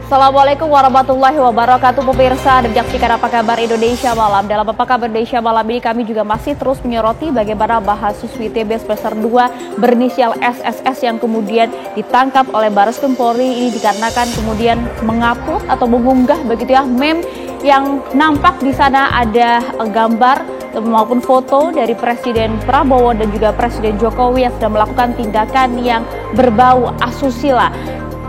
Assalamualaikum warahmatullahi wabarakatuh pemirsa, dan menyaksikan Apa Kabar Indonesia Malam. Dalam Apa Kabar Indonesia Malam ini kami juga masih terus menyoroti bagaimana mahasiswi ITB semester 2 berinisial SSS yang kemudian ditangkap oleh Bareskrim Polri ini dikarenakan kemudian mengupload atau mengunggah begitu ya meme yang nampak di sana ada gambar maupun foto dari Presiden Prabowo dan juga Presiden Jokowi yang sedang melakukan tindakan yang berbau asusila.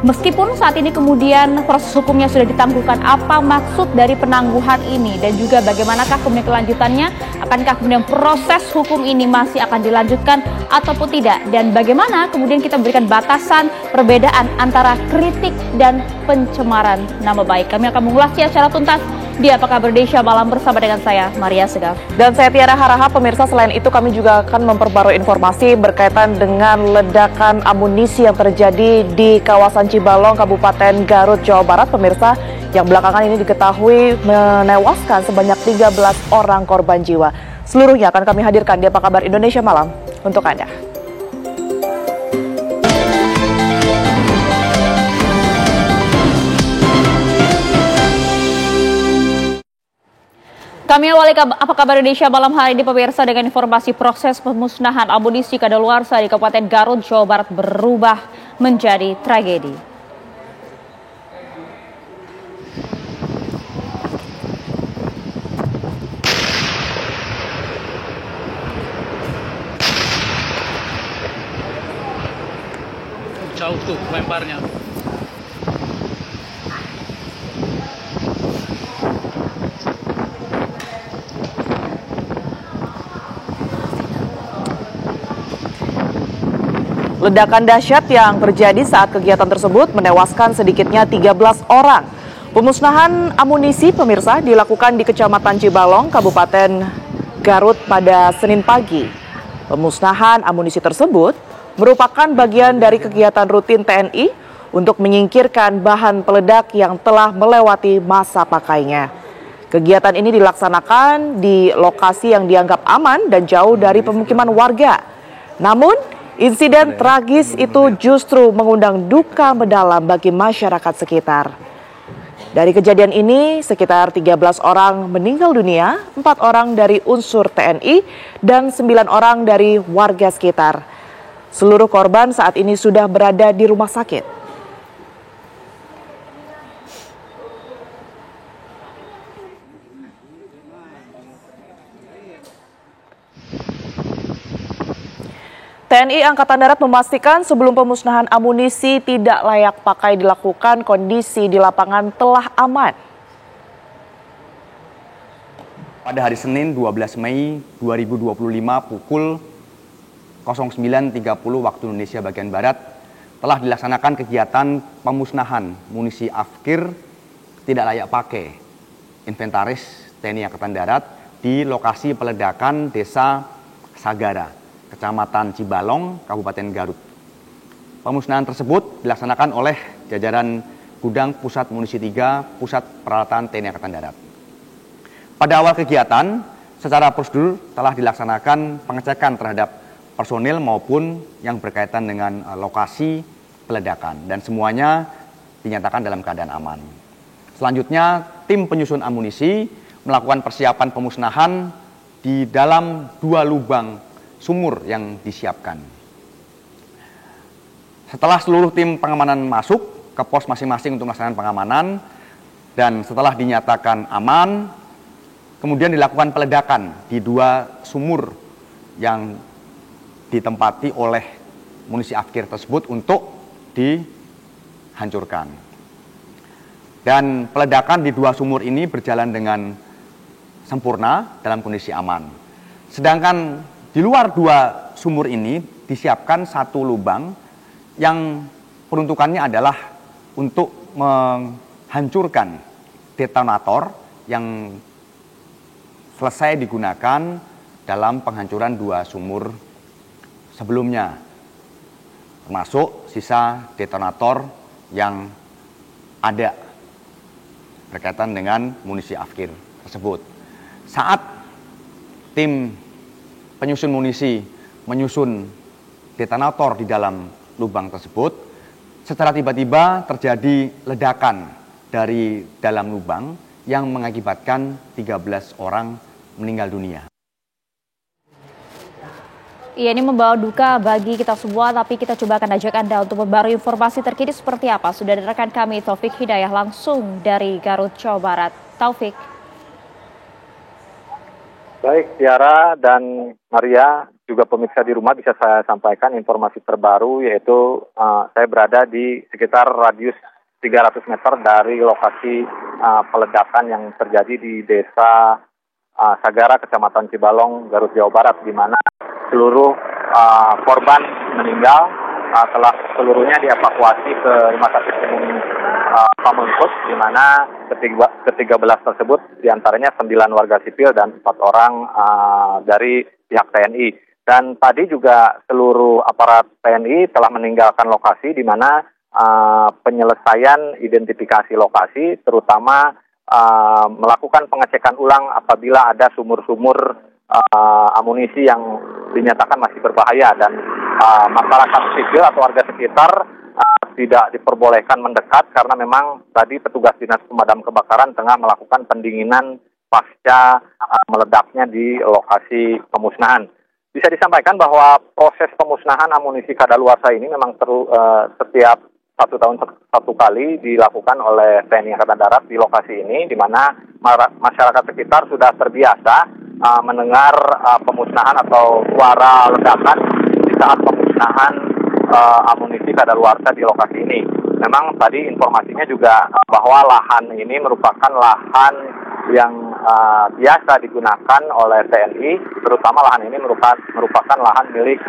Meskipun saat ini kemudian proses hukumnya sudah ditangguhkan, apa maksud dari penangguhan ini dan juga bagaimanakah kemudian kelanjutannya? Akankah kemudian proses hukum ini masih akan dilanjutkan ataupun tidak? Dan bagaimana kemudian kita berikan batasan perbedaan antara kritik dan pencemaran nama baik? Kami akan mengulasnya secara tuntas di Apa Kabar Indonesia Malam bersama dengan saya, Maria Segaf. Dan saya Tiara Harahap. Pemirsa, selain itu kami juga akan memperbarui informasi berkaitan dengan ledakan amunisi yang terjadi di kawasan Cibalong, Kabupaten Garut, Jawa Barat. Pemirsa, yang belakangan ini diketahui menewaskan sebanyak 13 orang korban jiwa. Seluruhnya akan kami hadirkan di Apa Kabar Indonesia Malam untuk Anda. Kami awali Apa Kabar Indonesia Malam hari ini pemirsa dengan informasi proses pemusnahan amunisi kadaluarsa di Kabupaten Garut, Jawa Barat berubah menjadi tragedi. Jauh tuh lemparnya. Ledakan dahsyat yang terjadi saat kegiatan tersebut menewaskan sedikitnya 13 orang. Pemusnahan amunisi pemirsa dilakukan di Kecamatan Cibalong, Kabupaten Garut pada Senin pagi. Pemusnahan amunisi tersebut merupakan bagian dari kegiatan rutin TNI untuk menyingkirkan bahan peledak yang telah melewati masa pakainya. Kegiatan ini dilaksanakan di lokasi yang dianggap aman dan jauh dari pemukiman warga. Namun, insiden tragis itu justru mengundang duka mendalam bagi masyarakat sekitar. Dari kejadian ini, sekitar 13 orang meninggal dunia, 4 orang dari unsur TNI, dan 9 orang dari warga sekitar. Seluruh korban saat ini sudah berada di rumah sakit. TNI Angkatan Darat memastikan sebelum pemusnahan amunisi tidak layak pakai dilakukan, kondisi di lapangan telah aman. Pada hari Senin 12 Mei 2025 pukul 09.30 waktu Indonesia bagian Barat telah dilaksanakan kegiatan pemusnahan munisi afkir tidak layak pakai inventaris TNI Angkatan Darat di lokasi peledakan Desa Sagara, Kecamatan Cibalong, Kabupaten Garut. Pemusnahan tersebut dilaksanakan oleh jajaran Gudang Pusat Munisi 3, Pusat Peralatan TNI Angkatan Darat. Pada awal kegiatan, secara prosedur telah dilaksanakan pengecekan terhadap personil maupun yang berkaitan dengan lokasi peledakan, dan semuanya dinyatakan dalam keadaan aman. Selanjutnya, tim penyusun amunisi melakukan persiapan pemusnahan di dalam 2 lubang sumur yang disiapkan. Setelah seluruh tim pengamanan masuk ke pos masing-masing untuk melaksanakan pengamanan dan setelah dinyatakan aman, kemudian dilakukan peledakan di 2 sumur yang ditempati oleh munisi afkir tersebut untuk dihancurkan. Dan peledakan di 2 sumur ini berjalan dengan sempurna dalam kondisi aman. Sedangkan di luar 2 sumur ini disiapkan 1 lubang yang peruntukannya adalah untuk menghancurkan detonator yang selesai digunakan dalam penghancuran 2 sumur sebelumnya, termasuk sisa detonator yang ada berkaitan dengan munisi afkir tersebut. Saat tim penyusun munisi menyusun detonator di dalam lubang tersebut, secara tiba-tiba terjadi ledakan dari dalam lubang yang mengakibatkan 13 orang meninggal dunia. Iya, ini membawa duka bagi kita semua, tapi kita coba akan ajak Anda untuk membarui informasi terkini seperti apa. Sudah ada rekan kami Taufik Hidayah langsung dari Garut, Jawa Barat. Taufik. Baik, Tiara dan Maria, juga pemirsa di rumah, bisa saya sampaikan informasi terbaru, yaitu saya berada di sekitar radius 300 meter dari lokasi peledakan yang terjadi di desa Sagara, Kecamatan Cibalong, Garut, Jawa Barat, di mana seluruh korban meninggal telah seluruhnya dievakuasi ke Rumah Sakit Umum Pamengpeuk, di mana ke-13 tersebut diantaranya 9 warga sipil dan 4 orang dari pihak TNI. Dan tadi juga seluruh aparat TNI telah meninggalkan lokasi, di mana penyelesaian identifikasi lokasi, terutama melakukan pengecekan ulang apabila ada sumur-sumur amunisi yang dinyatakan masih berbahaya, dan masyarakat sipil atau warga sekitar tidak diperbolehkan mendekat karena memang tadi petugas dinas pemadam kebakaran tengah melakukan pendinginan pasca meledaknya di lokasi pemusnahan. Bisa disampaikan bahwa proses pemusnahan amunisi kadaluarsa ini memang setiap 1 tahun 1 kali dilakukan oleh TNI Angkatan Darat di lokasi ini, di mana masyarakat sekitar sudah terbiasa mendengar pemusnahan atau suara ledakan di saat pemusnahan amunisi kadaluarsa di lokasi ini. Memang tadi informasinya juga bahwa lahan ini merupakan lahan yang biasa digunakan oleh TNI, terutama lahan ini merupakan lahan milik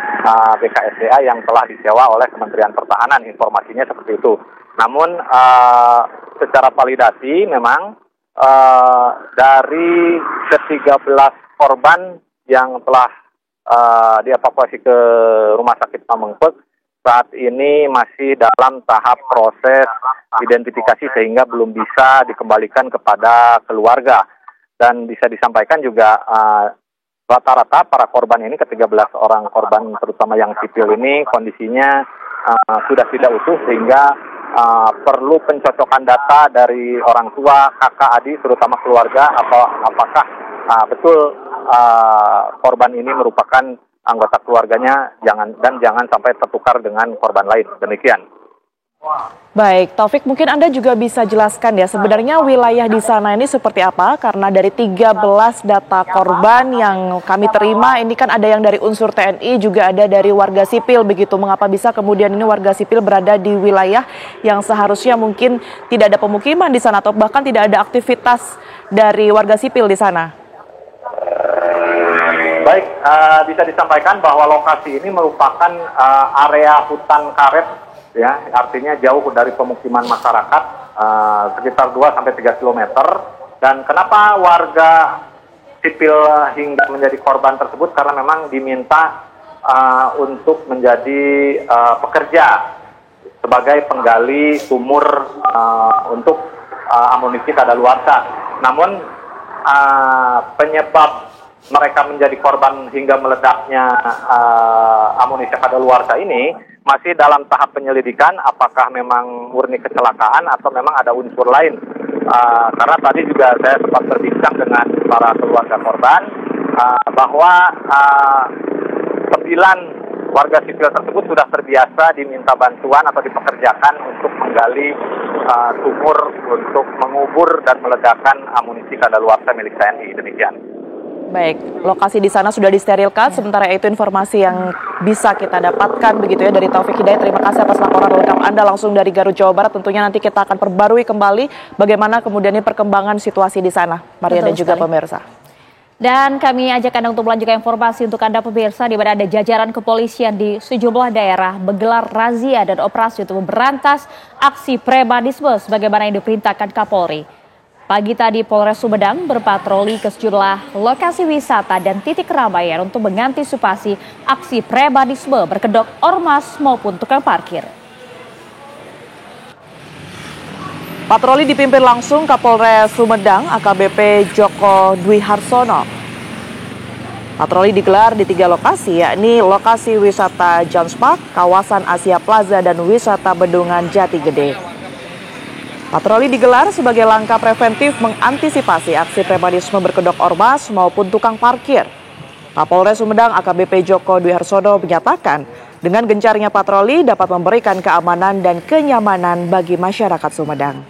BKSDA yang telah disewa oleh Kementerian Pertahanan, informasinya seperti itu. Namun secara validasi memang dari ke-13 korban yang telah dievakuasi ke Rumah Sakit Pamengpeuk saat ini masih dalam tahap proses identifikasi sehingga belum bisa dikembalikan kepada keluarga. Dan bisa disampaikan juga rata-rata para korban ini, ke-13 orang korban terutama yang sipil ini, kondisinya sudah tidak utuh, sehingga perlu pencocokan data dari orang tua, kakak, adik, terutama keluarga, apakah betul korban ini merupakan anggota keluarganya, jangan sampai tertukar dengan korban lain. Demikian. Baik, Taufik, mungkin Anda juga bisa jelaskan ya sebenarnya wilayah di sana ini seperti apa, karena dari 13 data korban yang kami terima ini kan ada yang dari unsur TNI, juga ada dari warga sipil begitu. Mengapa bisa kemudian ini warga sipil berada di wilayah yang seharusnya mungkin tidak ada pemukiman di sana atau bahkan tidak ada aktivitas dari warga sipil di sana? Baik, bisa disampaikan bahwa lokasi ini merupakan area hutan karet, ya, artinya jauh dari pemukiman masyarakat, sekitar 2-3 km. Dan kenapa warga sipil hingga menjadi korban tersebut? Karena memang diminta untuk menjadi pekerja sebagai penggali sumur untuk amunisi kadaluarsa. Namun penyebab mereka menjadi korban hingga meledaknya amunisi kadaluarsa ini masih dalam tahap penyelidikan, apakah memang murni kecelakaan atau memang ada unsur lain. Karena tadi juga saya sempat berbincang dengan para keluarga korban bahwa 9 warga sipil tersebut sudah terbiasa diminta bantuan atau dipekerjakan untuk menggali sumur untuk mengubur dan meledakkan amunisi kadaluarsa milik TNI. Demikian. Baik, lokasi di sana sudah disterilkan, sementara itu informasi yang bisa kita dapatkan begitu ya dari Taufik Hidayah. Terima kasih atas laporan lengkap Anda langsung dari Garut, Jawa Barat. Tentunya nanti kita akan perbarui kembali bagaimana kemudian perkembangan situasi di sana, Maria. Betul dan juga sekali. Pemirsa. Dan kami ajak Anda untuk melanjutkan informasi untuk Anda pemirsa, di mana ada jajaran kepolisian di sejumlah daerah menggelar razia dan operasi untuk memberantas aksi premanisme sebagaimana yang diperintahkan Kapolri. Pagi tadi Polres Sumedang berpatroli ke sejumlah lokasi wisata dan titik keramaian untuk mengantisipasi aksi premanisme berkedok ormas maupun tukang parkir. Patroli dipimpin langsung Kapolres Sumedang AKBP Joko Dwi Harsono. Patroli digelar di 3 lokasi, yakni lokasi wisata Jones Park, kawasan Asia Plaza, dan wisata Bendungan Jati Gede. Patroli digelar sebagai langkah preventif mengantisipasi aksi premanisme berkedok ormas maupun tukang parkir. Kapolres Sumedang AKBP Joko Dwi Harsono menyatakan, dengan gencarnya patroli dapat memberikan keamanan dan kenyamanan bagi masyarakat Sumedang.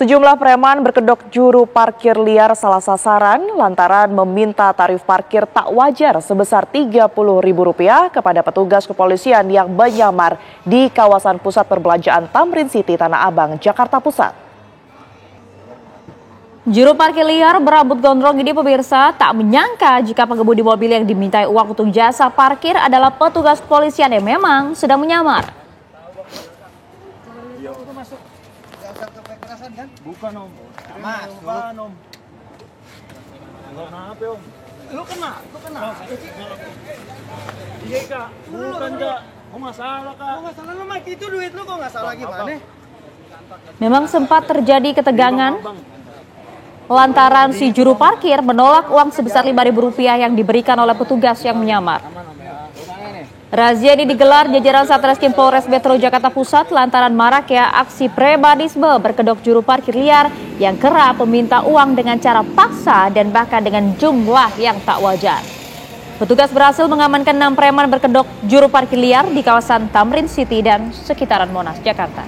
Sejumlah preman berkedok juru parkir liar salah sasaran lantaran meminta tarif parkir tak wajar sebesar Rp30.000 kepada petugas kepolisian yang menyamar di kawasan pusat perbelanjaan Tamrin City, Tanah Abang, Jakarta Pusat. Juru parkir liar berambut gondrong ini pemirsa tak menyangka jika pengemudi mobil yang dimintai uang untuk jasa parkir adalah petugas kepolisian yang memang sedang menyamar. Bukan om, mas, bukan om. Kenapa om? Lu kena. Iya kak, bukan kak. Kok nggak salah kak? Kok nggak salah lu mah itu duit lu kok nggak salah gimana? Memang sempat terjadi ketegangan lantaran si juru parkir menolak uang sebesar Rp5.000 yang diberikan oleh petugas yang menyamar. Razia ini digelar jajaran Satreskrim Polres Metro Jakarta Pusat lantaran maraknya aksi premanisme berkedok juru parkir liar yang kerap meminta uang dengan cara paksa dan bahkan dengan jumlah yang tak wajar. Petugas berhasil mengamankan 6 preman berkedok juru parkir liar di kawasan Tamrin City dan sekitaran Monas, Jakarta.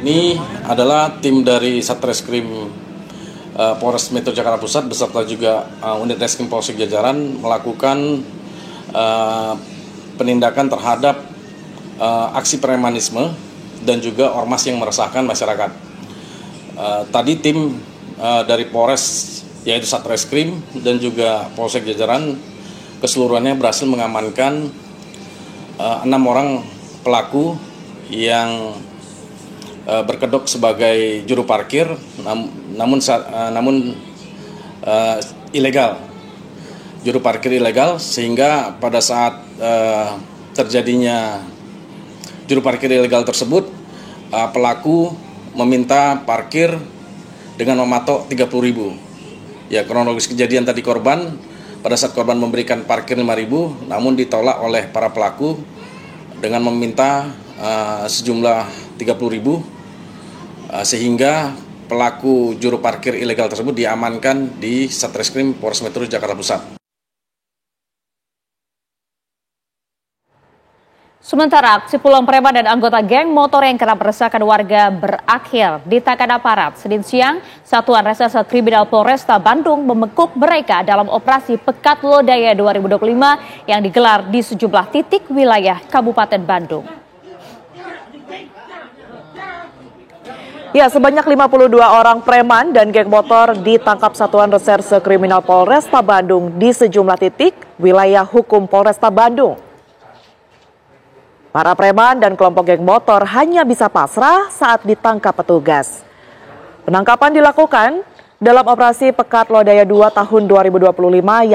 Ini adalah tim dari Satreskrim Polres Metro Jakarta Pusat beserta juga unit Reskrim Polsek Jajaran melakukan penindakan terhadap aksi premanisme dan juga ormas yang meresahkan masyarakat. Tadi tim dari Polres yaitu Satreskrim dan juga Polsek Jajaran keseluruhannya berhasil mengamankan 6 orang pelaku yang berkedok sebagai juru parkir namun ilegal, juru parkir ilegal, sehingga pada saat terjadinya juru parkir ilegal tersebut pelaku meminta parkir dengan mematok 30.000. Ya, kronologis kejadian tadi pada saat korban memberikan parkir 5.000 namun ditolak oleh para pelaku dengan meminta sejumlah 30.000. Sehingga pelaku juru parkir ilegal tersebut diamankan di Satreskrim Polres Metro Jakarta Pusat. Sementara aksi puluhan preman dan anggota geng motor yang kerap meresahkan warga berakhir ditahan aparat. Senin siang, Satuan Reserse Kriminal Polresta Bandung membekuk mereka dalam operasi Pekat Lodaya 2025 yang digelar di sejumlah titik wilayah Kabupaten Bandung. Ya, sebanyak 52 orang preman dan geng motor ditangkap Satuan Reserse Kriminal Polresta Bandung di sejumlah titik wilayah hukum Polresta Bandung. Para preman dan kelompok geng motor hanya bisa pasrah saat ditangkap petugas. Penangkapan dilakukan dalam operasi Pekat Lodaya 2 tahun 2025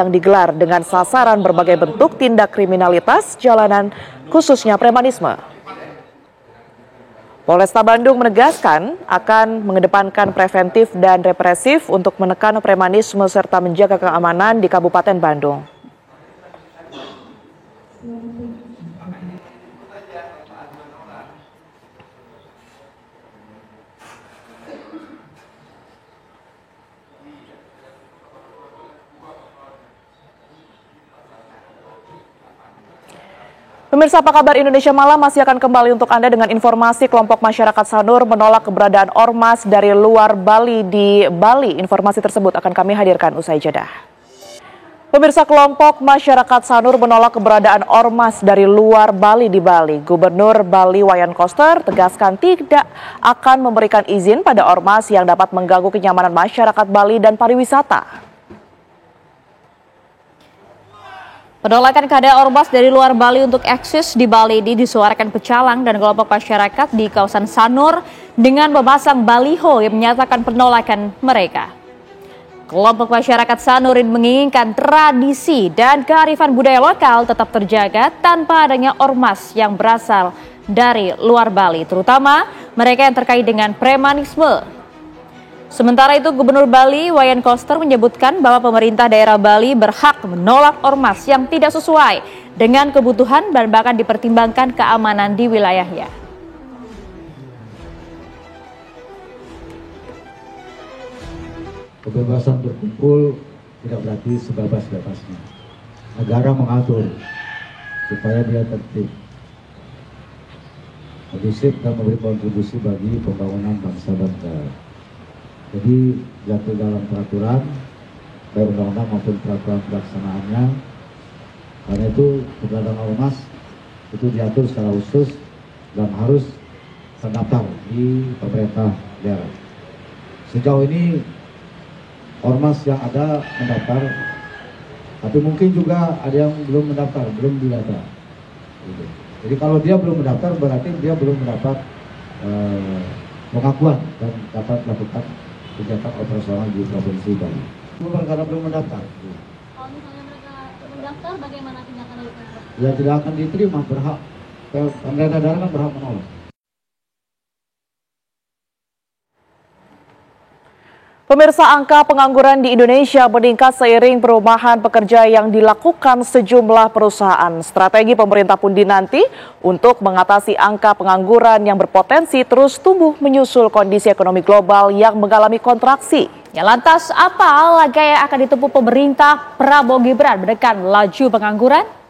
yang digelar dengan sasaran berbagai bentuk tindak kriminalitas jalanan, khususnya premanisme. Polresta Bandung menegaskan akan mengedepankan preventif dan represif untuk menekan premanisme serta menjaga keamanan di Kabupaten Bandung. Pemirsa, apa kabar Indonesia Malam masih akan kembali untuk Anda dengan informasi kelompok masyarakat Sanur menolak keberadaan ormas dari luar Bali di Bali. Informasi tersebut akan kami hadirkan usai jeda. Pemirsa, kelompok masyarakat Sanur menolak keberadaan ormas dari luar Bali di Bali. Gubernur Bali Wayan Koster tegaskan tidak akan memberikan izin pada ormas yang dapat mengganggu kenyamanan masyarakat Bali dan pariwisata. Penolakan keadaan ormas dari luar Bali untuk eksis di Bali ini disuarakan pecalang dan kelompok masyarakat di kawasan Sanur dengan memasang baliho yang menyatakan penolakan mereka. Kelompok masyarakat Sanur ini menginginkan tradisi dan kearifan budaya lokal tetap terjaga tanpa adanya ormas yang berasal dari luar Bali, terutama mereka yang terkait dengan premanisme. Sementara itu, Gubernur Bali Wayan Koster menyebutkan bahwa pemerintah daerah Bali berhak menolak ormas yang tidak sesuai dengan kebutuhan dan bahkan dipertimbangkan keamanan di wilayahnya. Kebebasan berkumpul tidak berarti sebebas-bebasnya. Negara mengatur supaya dia tertib, kondusif dan memberi kontribusi bagi pembangunan bangsa dan negara. Jadi diatur dalam peraturan, baik undang-undang maupun peraturan pelaksanaannya. Karena itu keberadaan ormas itu diatur secara khusus dan harus terdaftar di pemerintah daerah. Sejauh ini ormas yang ada mendaftar, tapi mungkin juga ada yang belum mendaftar, belum didata. Jadi kalau dia belum mendaftar berarti dia belum mendapat pengakuan dan dapat melakukan kegiatan operasional di Provinsi Bali. Bukan karena belum mendaftar. Kalau misalnya mereka mendaftar, bagaimana tindakan dari Pemprov? Ya tidak akan diterima, berhak. Pemerintah daerah kan berhak menolak. Pemirsa, angka pengangguran di Indonesia meningkat seiring perubahan pekerja yang dilakukan sejumlah perusahaan. Strategi pemerintah pun dinanti untuk mengatasi angka pengangguran yang berpotensi terus tumbuh menyusul kondisi ekonomi global yang mengalami kontraksi. Ya, lantas apa langkah yang akan ditempuh pemerintah Prabowo Gibran menekan laju pengangguran?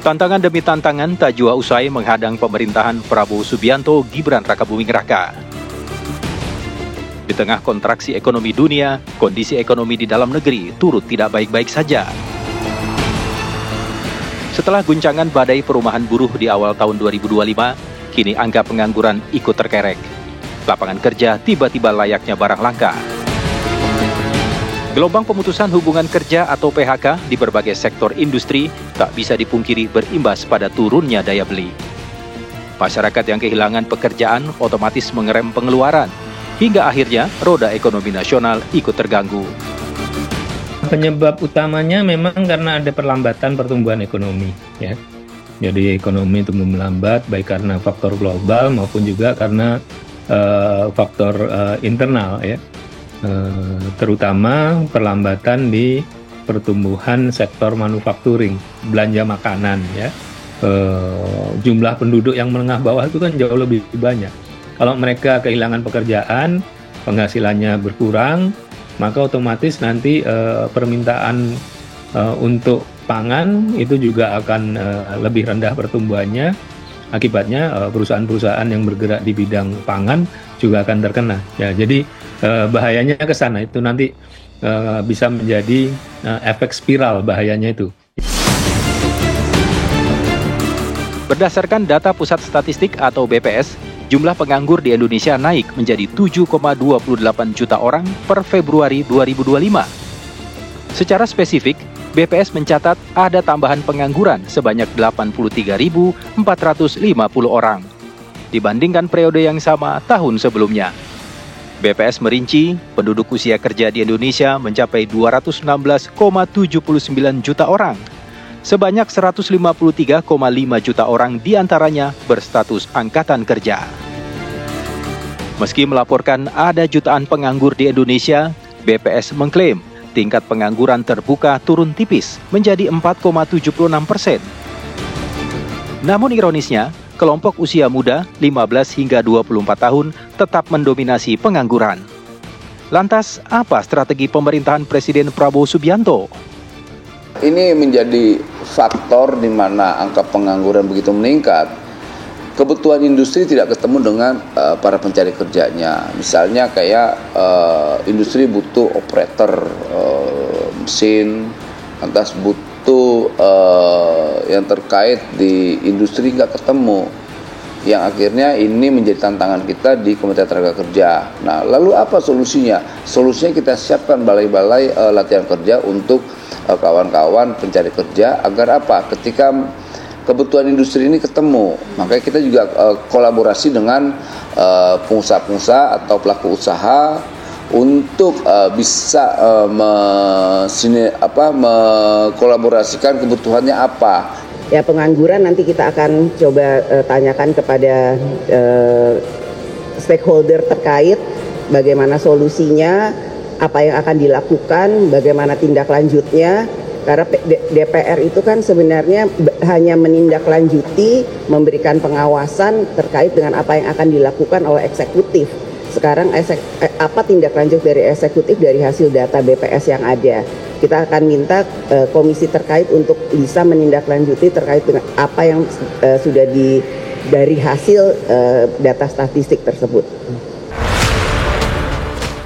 Tantangan demi tantangan tak jua usai menghadang pemerintahan Prabowo Subianto Gibran Rakabuming Raka. Di tengah kontraksi ekonomi dunia, kondisi ekonomi di dalam negeri turut tidak baik-baik saja. Setelah guncangan badai perumahan buruh di awal tahun 2025, kini angka pengangguran ikut terkerek. Lapangan kerja tiba-tiba layaknya barang langka. Gelombang pemutusan hubungan kerja atau PHK di berbagai sektor industri tak bisa dipungkiri berimbas pada turunnya daya beli. Masyarakat yang kehilangan pekerjaan otomatis mengerem pengeluaran, hingga akhirnya roda ekonomi nasional ikut terganggu. Penyebab utamanya memang karena ada perlambatan pertumbuhan ekonomi, ya. Jadi ekonomi tumbuh melambat baik karena faktor global maupun juga karena faktor internal, ya. Terutama perlambatan di pertumbuhan sektor manufacturing, belanja makanan, ya. Jumlah penduduk yang menengah bawah itu kan jauh lebih banyak. Kalau mereka kehilangan pekerjaan, penghasilannya berkurang, maka otomatis nanti permintaan untuk pangan itu juga akan lebih rendah pertumbuhannya. Akibatnya perusahaan-perusahaan yang bergerak di bidang pangan juga akan terkena. Ya, jadi bahayanya ke sana, itu nanti bisa menjadi efek spiral bahayanya itu. Berdasarkan data Pusat Statistik atau BPS, jumlah penganggur di Indonesia naik menjadi 7,28 juta orang per Februari 2025. Secara spesifik, BPS mencatat ada tambahan pengangguran sebanyak 83.450 orang dibandingkan periode yang sama tahun sebelumnya. BPS merinci penduduk usia kerja di Indonesia mencapai 216,79 juta orang. Sebanyak 153,5 juta orang diantaranya berstatus angkatan kerja. Meski melaporkan ada jutaan penganggur di Indonesia, BPS mengklaim tingkat pengangguran terbuka turun tipis menjadi 4,76%. Namun ironisnya, kelompok usia muda 15 hingga 24 tahun tetap mendominasi pengangguran. Lantas, apa strategi pemerintahan Presiden Prabowo Subianto? Ini menjadi faktor di mana angka pengangguran begitu meningkat. Kebutuhan industri tidak ketemu dengan para pencari kerjanya. Misalnya kayak industri butuh operator mesin, lantas itu yang terkait di industri nggak ketemu, yang akhirnya ini menjadi tantangan kita di Kementerian Tenaga Kerja. Nah, lalu apa solusinya? Solusinya kita siapkan balai-balai latihan kerja untuk kawan-kawan pencari kerja, agar apa? Ketika kebutuhan industri ini ketemu, makanya kita juga kolaborasi dengan pengusaha-pengusaha atau pelaku usaha untuk bisa mengkolaborasikan kebutuhannya apa. Ya, pengangguran nanti kita akan coba tanyakan kepada stakeholder terkait bagaimana solusinya, apa yang akan dilakukan, bagaimana tindak lanjutnya. Karena DPR itu kan sebenarnya hanya menindaklanjuti, memberikan pengawasan terkait dengan apa yang akan dilakukan oleh eksekutif. Sekarang apa tindak lanjut dari eksekutif dari hasil data BPS yang ada. Kita akan minta komisi terkait untuk bisa menindaklanjuti terkait dengan apa yang sudah dari hasil data statistik tersebut.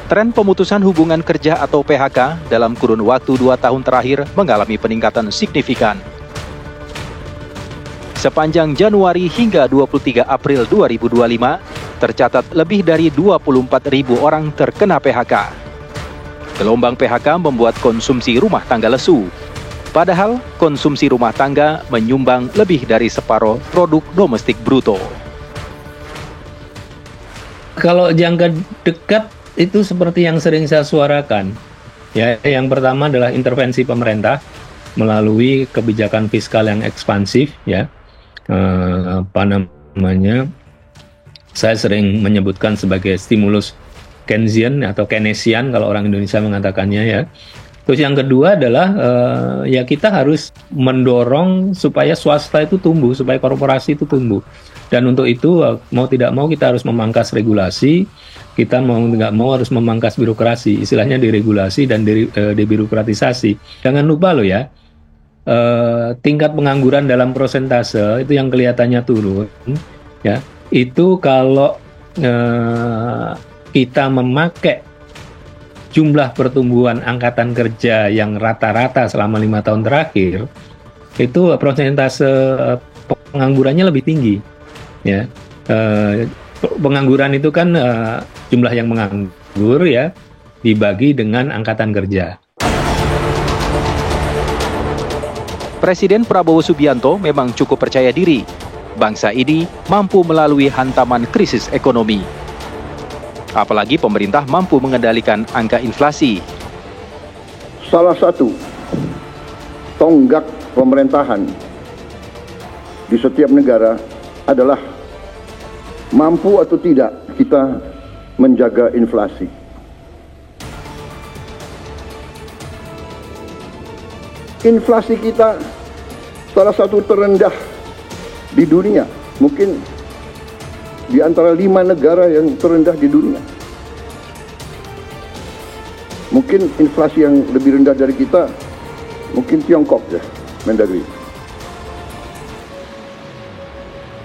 Tren pemutusan hubungan kerja atau PHK dalam kurun waktu 2 tahun terakhir mengalami peningkatan signifikan. Sepanjang Januari hingga 23 April 2025, tercatat lebih dari 24.000 orang terkena PHK. Gelombang PHK membuat konsumsi rumah tangga lesu. Padahal konsumsi rumah tangga menyumbang lebih dari separuh produk domestik bruto. Kalau jangka dekat itu seperti yang sering saya suarakan. Ya, yang pertama adalah intervensi pemerintah melalui kebijakan fiskal yang ekspansif, ya. Saya sering menyebutkan sebagai stimulus Keynesian atau Keynesian kalau orang Indonesia mengatakannya, ya. Terus yang kedua adalah ya kita harus mendorong supaya swasta itu tumbuh, supaya korporasi itu tumbuh. Dan untuk itu mau tidak mau kita harus memangkas regulasi, kita mau nggak mau harus memangkas birokrasi, istilahnya diregulasi dan debirokratisasi. Jangan lupa loh ya, tingkat pengangguran dalam persentase itu yang kelihatannya turun, ya. Itu kalau kita memakai jumlah pertumbuhan angkatan kerja yang rata-rata selama 5 tahun terakhir, itu persentase penganggurannya lebih tinggi, ya. Pengangguran itu kan jumlah yang menganggur, ya, dibagi dengan angkatan kerja. Presiden Prabowo Subianto memang cukup percaya diri. Bangsa ini mampu melalui hantaman krisis ekonomi. Apalagi pemerintah mampu mengendalikan angka inflasi. Salah satu tonggak pemerintahan di setiap negara adalah mampu atau tidak kita menjaga inflasi. Inflasi kita salah satu terendah di dunia, mungkin di antara 5 negara yang terendah di dunia. Mungkin inflasi yang lebih rendah dari kita, mungkin Tiongkok ya, Mendagri.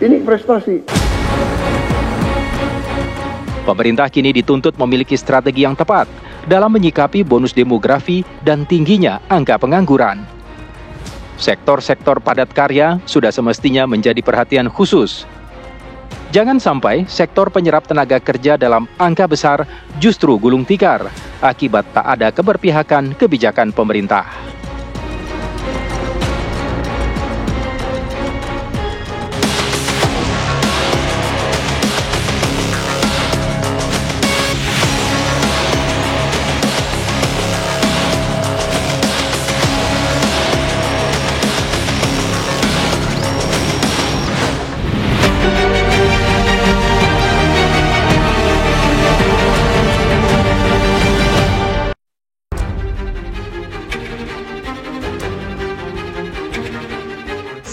Ini prestasi. Pemerintah kini dituntut memiliki strategi yang tepat dalam menyikapi bonus demografi dan tingginya angka pengangguran. Sektor-sektor padat karya sudah semestinya menjadi perhatian khusus. Jangan sampai sektor penyerap tenaga kerja dalam angka besar justru gulung tikar akibat tak ada keberpihakan kebijakan pemerintah.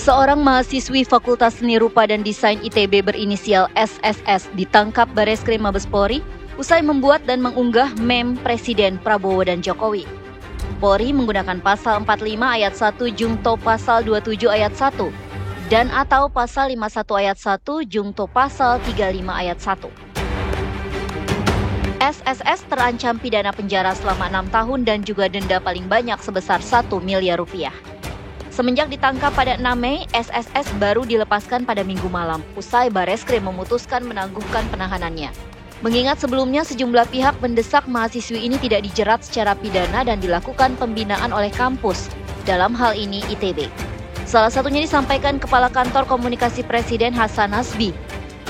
Seorang mahasiswi Fakultas Seni Rupa dan Desain ITB berinisial SSS ditangkap Bareskrim Mabespori usai membuat dan mengunggah meme Presiden Prabowo dan Jokowi. Polri menggunakan pasal 45 ayat 1 Jungto pasal 27 ayat 1 dan atau pasal 51 ayat 1 Jungto pasal 35 ayat 1. SSS terancam pidana penjara selama 6 tahun dan juga denda paling banyak sebesar 1 miliar rupiah. Semenjak ditangkap pada 6 Mei, SSS baru dilepaskan pada Minggu malam, usai Bareskrim memutuskan menangguhkan penahanannya. Mengingat sebelumnya sejumlah pihak mendesak mahasiswi ini tidak dijerat secara pidana dan dilakukan pembinaan oleh kampus, dalam hal ini ITB. Salah satunya disampaikan Kepala Kantor Komunikasi Presiden Hasan Nasbi.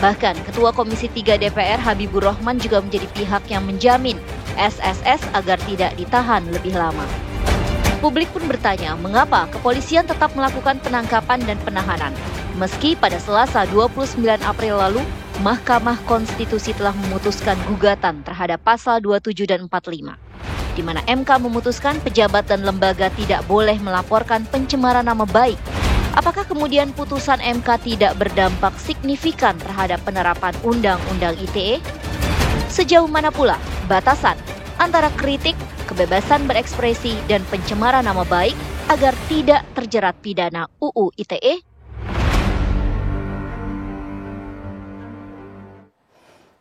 Bahkan Ketua Komisi 3 DPR Habibur Rahman juga menjadi pihak yang menjamin SSS agar tidak ditahan lebih lama. Publik pun bertanya mengapa kepolisian tetap melakukan penangkapan dan penahanan, meski pada Selasa 29 April lalu, Mahkamah Konstitusi telah memutuskan gugatan terhadap pasal 27 dan 45, di mana MK memutuskan pejabat dan lembaga tidak boleh melaporkan pencemaran nama baik. Apakah kemudian putusan MK tidak berdampak signifikan terhadap penerapan Undang-Undang ITE? Sejauh mana pula batasan antara kritik, kebebasan berekspresi, dan pencemaran nama baik agar tidak terjerat pidana UU ITE?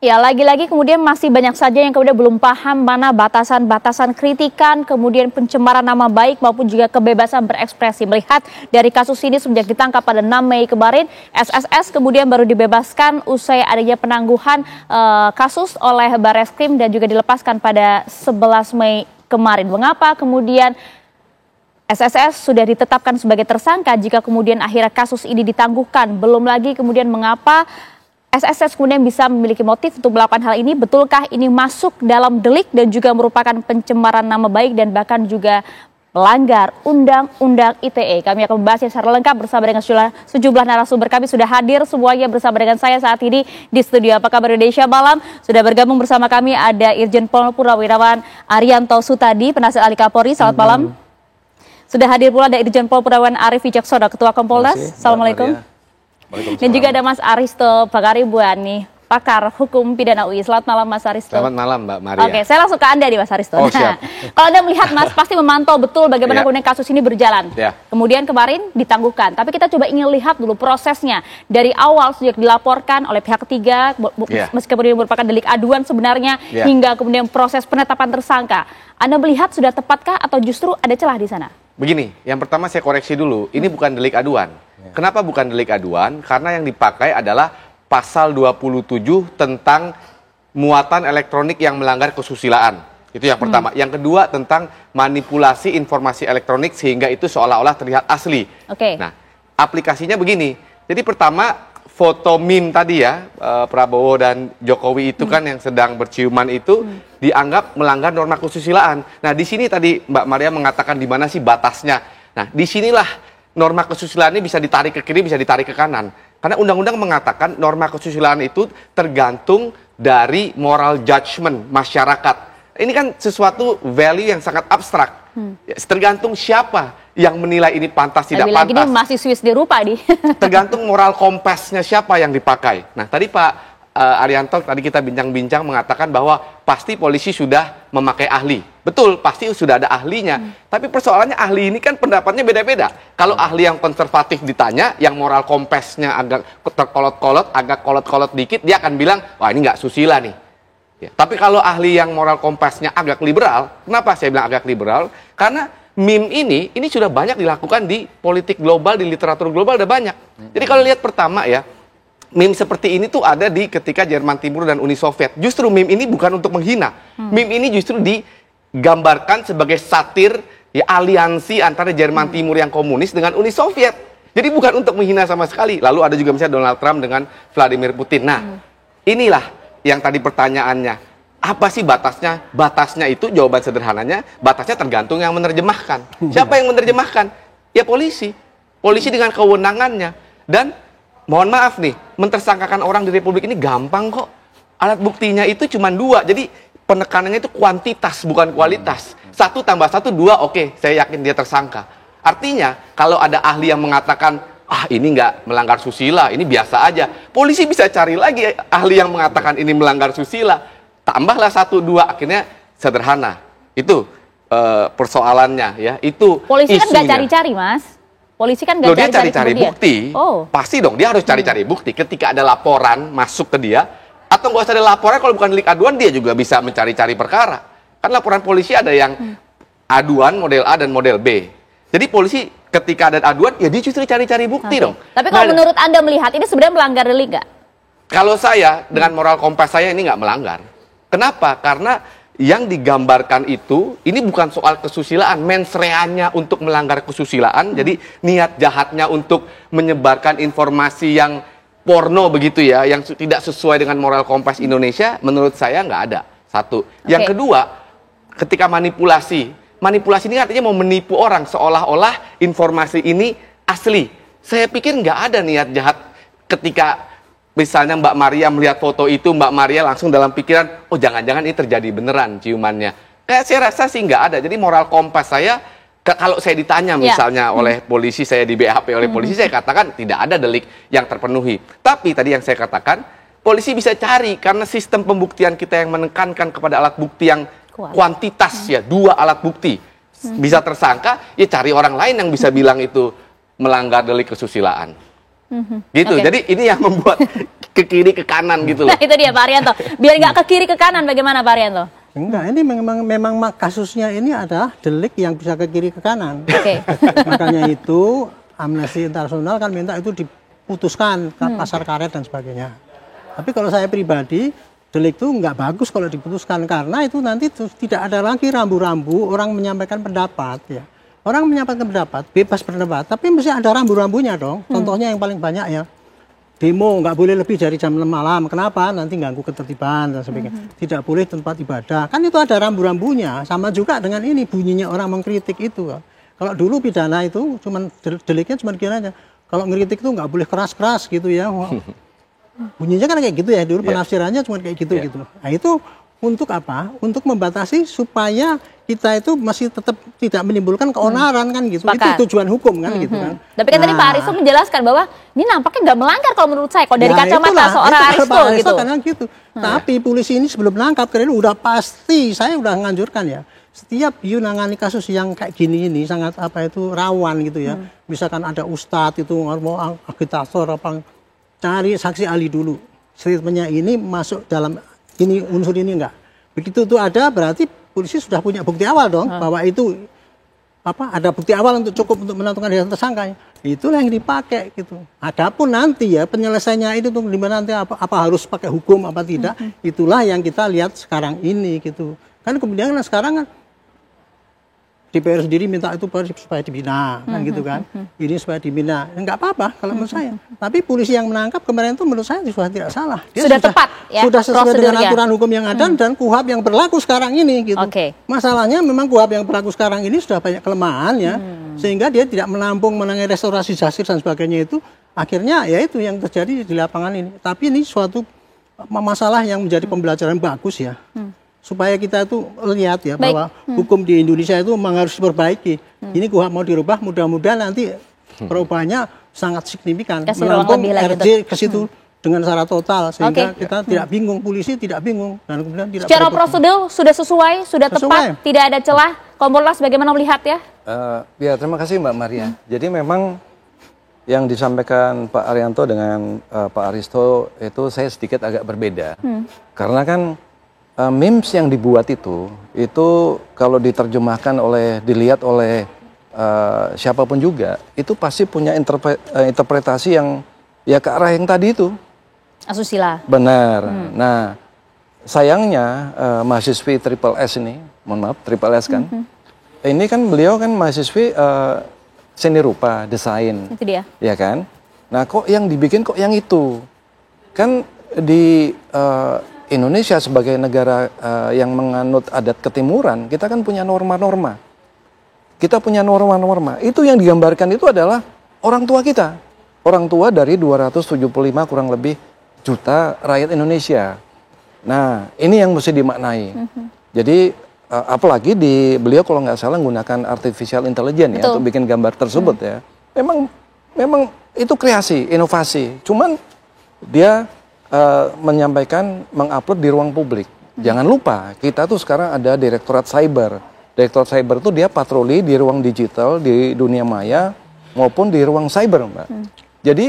Ya, lagi-lagi kemudian masih banyak saja yang kemudian belum paham mana batasan-batasan kritikan, kemudian pencemaran nama baik maupun juga kebebasan berekspresi. Melihat dari kasus ini semenjak ditangkap pada 6 Mei kemarin, SSS kemudian baru dibebaskan usai adanya penangguhan kasus oleh Bareskrim dan juga dilepaskan pada 11 Mei kemarin. Mengapa kemudian SSS sudah ditetapkan sebagai tersangka jika kemudian akhirnya kasus ini ditangguhkan? Belum lagi kemudian mengapa SSS kemudian bisa memiliki motif untuk melakukan hal ini. Betulkah ini masuk dalam delik dan juga merupakan pencemaran nama baik dan bahkan juga melanggar Undang-Undang ITE? Kami akan membahasnya secara lengkap bersama dengan sejumlah narasumber. Kami sudah hadir semuanya bersama dengan saya saat ini di studio Apa Kabar Indonesia Malam. Sudah bergabung bersama kami ada Irjen Pol Purnawirawan Arianto Sutadi, Penasihat Ahli Kapolri. Selamat malam. Sudah hadir pula ada Irjen Pol Purnawirawan Arief Wicaksono, Ketua Kompolnas. Assalamualaikum. Dan juga ada Mas Aristo Pagaribuan, pakar hukum pidana UI. Selamat malam Mas Aristo. Selamat malam Mbak Maria. Oke, saya langsung ke Anda nih Mas Aristo. Oh, siap. Kalau Anda melihat Mas pasti memantau betul bagaimana kemudian kasus ini berjalan. Kemudian kemarin ditangguhkan. Tapi kita coba ingin lihat dulu prosesnya dari awal sejak dilaporkan oleh pihak ketiga, meskipun ini merupakan delik aduan sebenarnya, hingga kemudian proses penetapan tersangka. Anda melihat sudah tepatkah atau justru ada celah di sana? Begini, yang pertama saya koreksi dulu, ini bukan delik aduan. Kenapa bukan delik aduan? Karena yang dipakai adalah pasal 27 tentang muatan elektronik yang melanggar kesusilaan. Itu yang pertama. Yang kedua tentang manipulasi informasi elektronik sehingga itu seolah-olah terlihat asli. Nah, aplikasinya begini. Jadi pertama foto meme tadi ya, Prabowo dan Jokowi itu kan yang sedang berciuman itu dianggap melanggar norma kesusilaan. Nah, di sini tadi Mbak Maria mengatakan di mana sih batasnya. Nah, disinilah norma kesusilaan ini bisa ditarik ke kiri, bisa ditarik ke kanan. Karena undang-undang mengatakan norma kesusilaan itu tergantung dari moral judgment masyarakat. Ini kan sesuatu value yang sangat abstrak. Tergantung siapa yang menilai ini pantas tidak pantas. Lagi-lagi ini masih Swiss dirupa nih. Tergantung moral kompasnya siapa yang dipakai. Nah, tadi Pak Arianto tadi kita bincang-bincang mengatakan bahwa pasti polisi sudah memakai ahli. Betul, pasti sudah ada ahlinya. Tapi persoalannya ahli ini kan pendapatnya beda-beda. Kalau ahli yang konservatif ditanya, yang moral kompasnya agak terkolot-kolot, agak kolot-kolot dikit, dia akan bilang, wah ini nggak susila nih. Ya. Tapi kalau ahli yang moral kompasnya agak liberal, kenapa saya bilang agak liberal? Karena meme ini sudah banyak dilakukan di politik global, di literatur global udah banyak. Jadi kalau lihat pertama ya, meme seperti ini tuh ada di ketika Jerman Timur dan Uni Soviet. Justru meme ini bukan untuk menghina. Meme ini justru digambarkan sebagai satir ya, aliansi antara Jerman Timur yang komunis dengan Uni Soviet. Jadi bukan untuk menghina sama sekali. Lalu ada juga misalnya Donald Trump dengan Vladimir Putin. Nah, inilah yang tadi pertanyaannya. Apa sih batasnya? Batasnya itu jawaban sederhananya, batasnya tergantung yang menerjemahkan. Siapa yang menerjemahkan? Ya polisi. Polisi dengan kewenangannya. Dan mohon maaf nih, mentersangkakan orang di Republik ini gampang kok. Alat buktinya itu cuma 2. Jadi penekanannya itu kuantitas bukan kualitas. 1 tambah 1 2, oke, saya yakin dia tersangka. Artinya kalau ada ahli yang mengatakan ini nggak melanggar susila, ini biasa aja, polisi bisa cari lagi ahli yang mengatakan ini melanggar susila, tambahlah 1 2, akhirnya sederhana. Itu persoalannya ya. Itu polisi kan nggak cari-cari Mas. Polisi kan nggak cari-cari bukti. Pasti dong dia harus cari-cari bukti. Ketika ada laporan masuk ke dia, atau nggak usah ada laporan, kalau bukan delik aduan dia juga bisa mencari-cari perkara. Kan laporan polisi ada yang aduan model A dan model B. Jadi polisi ketika ada aduan, ya dia justru cari-cari bukti dong. Tapi kalau menurut Anda melihat ini sebenarnya melanggar delik nggak? Kalau saya, dengan moral kompas saya ini nggak melanggar. Kenapa? Karena yang digambarkan itu, ini bukan soal kesusilaan, mens reanya untuk melanggar kesusilaan, jadi niat jahatnya untuk menyebarkan informasi yang porno begitu ya, yang tidak sesuai dengan moral kompas Indonesia, menurut saya nggak ada. Satu. Yang kedua, ketika manipulasi ini artinya mau menipu orang seolah-olah informasi ini asli. Saya pikir nggak ada niat jahat ketika misalnya Mbak Maria melihat foto itu, Mbak Maria langsung dalam pikiran, oh jangan-jangan ini terjadi beneran ciumannya. Kayak saya rasa sih nggak ada. Jadi moral kompas saya, kalau saya ditanya misalnya oleh polisi, saya di BAP oleh polisi, saya katakan tidak ada delik yang terpenuhi. Tapi tadi yang saya katakan, polisi bisa cari karena sistem pembuktian kita yang menekankan kepada alat bukti yang kuantitas ya, 2 alat bukti. Bisa tersangka, ya cari orang lain yang bisa bilang itu melanggar delik kesusilaan. Gitu, jadi ini yang membuat ke kiri ke kanan gitu loh. Nah, itu dia Pak Arianto. Biar nggak ke kiri ke kanan, bagaimana Pak Arianto? Enggak, ini memang kasusnya ini adalah delik yang bisa ke kiri ke kanan. Makanya itu Amnesty International kan minta itu diputuskan ke pasar karet dan sebagainya. Tapi kalau saya pribadi, delik itu nggak bagus kalau diputuskan karena itu nanti tidak ada lagi rambu-rambu orang menyampaikan pendapat ya. Orang menyampaikan pendapat, bebas berpendapat, tapi mesti ada rambu-rambunya dong. Contohnya yang paling banyak ya, demo nggak boleh lebih dari jam 6 malam. Kenapa? Nanti ganggu ketertiban dan sebagainya. Tidak boleh tempat ibadah. Kan itu ada rambu-rambunya. Sama juga dengan ini bunyinya orang mengkritik itu. Kalau dulu pidana itu cuman deliknya cuma gini aja. Kalau ngeritik itu nggak boleh keras-keras gitu ya. Bunyinya kan kayak gitu ya, dulu penafsirannya cuma kayak gitu gitu. Nah itu untuk apa? Untuk membatasi supaya kita itu masih tetap tidak menimbulkan keonaran kan gitu. Itu tujuan hukum kan gitu kan. Tapi kan tadi Pak Aristo menjelaskan bahwa ini nampaknya nggak melanggar kalau menurut saya, kalau dari kacamata seorang Aristo gitu. Karena gitu. Tapi polisi ini sebelum menangkap kalian udah pasti, saya udah nganjurkan ya. Setiap nangani kasus yang kayak gini ini sangat rawan gitu ya. Misalkan ada ustadz itu mau agitator apa, cari saksi ahli dulu. Statementnya ini masuk dalam ini unsur ini enggak. Begitu itu ada berarti polisi sudah punya bukti awal dong bahwa itu ada bukti awal untuk cukup untuk menentukan dia tersangka. Itulah yang dipakai gitu. Adapun nanti ya penyelesaiannya itu tuh dimana nanti apa harus pakai hukum apa tidak, itulah yang kita lihat sekarang ini gitu. Kan kemudian sekarang kan DPR sendiri minta itu supaya dibina, kan gitu kan. Ini supaya dibina, nggak apa-apa kalau menurut saya. Tapi polisi yang menangkap kemarin itu menurut saya sudah tidak salah. Dia sudah tepat ya, sudah sesuai dengan aturan hukum yang ada dan KUHP yang berlaku sekarang ini gitu. Masalahnya memang KUHP yang berlaku sekarang ini sudah banyak kelemahan ya, sehingga dia tidak menampung mengenai restorasi justice dan sebagainya itu. Akhirnya ya itu yang terjadi di lapangan ini. Tapi ini suatu masalah yang menjadi pembelajaran bagus ya. Supaya kita itu lihat ya bahwa hukum di Indonesia itu memang harus diperbaiki. Ini KUHP mau dirubah, mudah-mudahan nanti perubahannya sangat signifikan. Menampung RJ ke situ dengan secara total sehingga kita tidak bingung, polisi tidak bingung dan kemudian tidak. Secara prosedur sudah sesuai, sudah tepat, tidak ada celah. Kompolnas bagaimana melihat ya? Ya terima kasih Mbak Maria. Jadi memang yang disampaikan Pak Arianto dengan Pak Aristo itu saya sedikit agak berbeda. Karena kan memes yang dibuat itu kalau diterjemahkan dilihat oleh siapapun juga, itu pasti punya interpretasi yang ya ke arah yang tadi itu. Asusila. Benar. Nah, sayangnya mahasiswi Triple S ini, mohon maaf, Triple S kan, ini kan beliau kan mahasiswi seni rupa, desain. Itu dia. Ya kan? Nah, kok yang dibikin kok yang itu? Kan di Indonesia sebagai negara yang menganut adat ketimuran, kita kan punya norma-norma. Kita punya norma-norma. Itu yang digambarkan itu adalah orang tua kita. Orang tua dari 275 kurang lebih juta rakyat Indonesia. Nah, ini yang mesti dimaknai. Jadi, apalagi beliau kalau nggak salah menggunakan artificial intelligence ya, untuk bikin gambar tersebut ya. Memang itu kreasi, inovasi. Cuman dia menyampaikan, mengupload di ruang publik. Jangan lupa, kita tuh sekarang ada Direktorat Cyber. Direktorat Cyber itu dia patroli di ruang digital, di dunia maya, maupun di ruang cyber, Mbak. Jadi,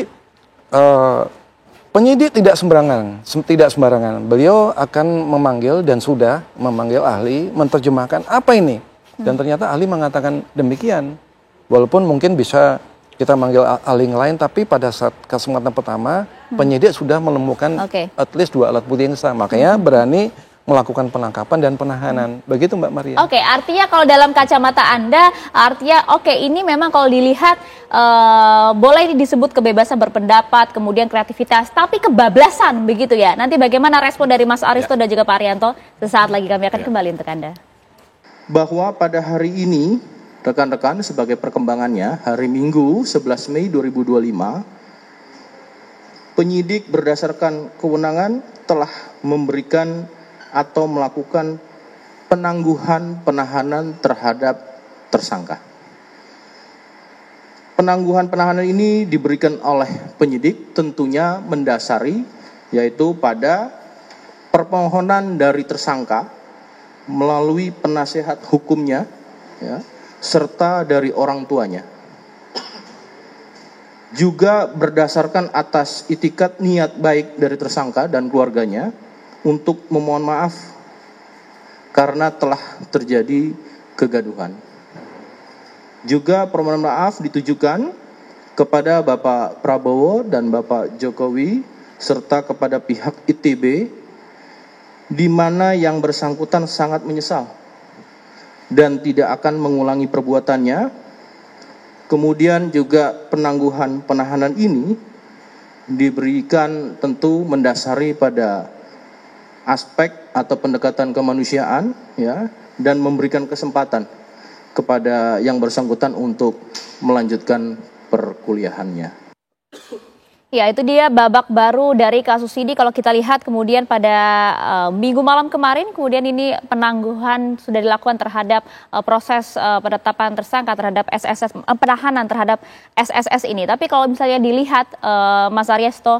penyidik tidak sembarangan. Beliau akan memanggil dan sudah memanggil ahli, menerjemahkan apa ini. Dan ternyata ahli mengatakan demikian. Walaupun mungkin bisa kita manggil ahli lain, tapi pada saat kesempatan pertama penyidik sudah menemukan at least 2 alat bukti yang sah. Makanya berani melakukan penangkapan dan penahanan. Begitu Mbak Maria. Oke, artinya kalau dalam kacamata Anda, artinya ini memang kalau dilihat boleh disebut kebebasan berpendapat, kemudian kreativitas, tapi kebablasan begitu ya. Nanti bagaimana respon dari Mas Aristo dan juga Pak Arianto? Sesaat lagi kami akan kembali untuk Anda. Bahwa pada hari ini, rekan-rekan, sebagai perkembangannya, hari Minggu 11 Mei 2025, penyidik berdasarkan kewenangan telah memberikan atau melakukan penangguhan penahanan terhadap tersangka. Penangguhan penahanan ini diberikan oleh penyidik tentunya mendasari, yaitu pada permohonan dari tersangka melalui penasehat hukumnya, ya, serta dari orang tuanya. Juga berdasarkan atas itikat niat baik dari tersangka dan keluarganya untuk memohon maaf karena telah terjadi kegaduhan. Juga permohonan maaf ditujukan kepada Bapak Prabowo dan Bapak Jokowi serta kepada pihak ITB, di mana yang bersangkutan sangat menyesal dan tidak akan mengulangi perbuatannya. Kemudian juga penangguhan penahanan ini diberikan tentu mendasari pada aspek atau pendekatan kemanusiaan, ya, dan memberikan kesempatan kepada yang bersangkutan untuk melanjutkan perkuliahannya. Ya, itu dia babak baru dari kasus ini. Kalau kita lihat kemudian pada minggu malam kemarin, kemudian ini penangguhan sudah dilakukan terhadap proses penetapan tersangka terhadap SSS, penahanan terhadap SSS ini. Tapi kalau misalnya dilihat Mas Aristo,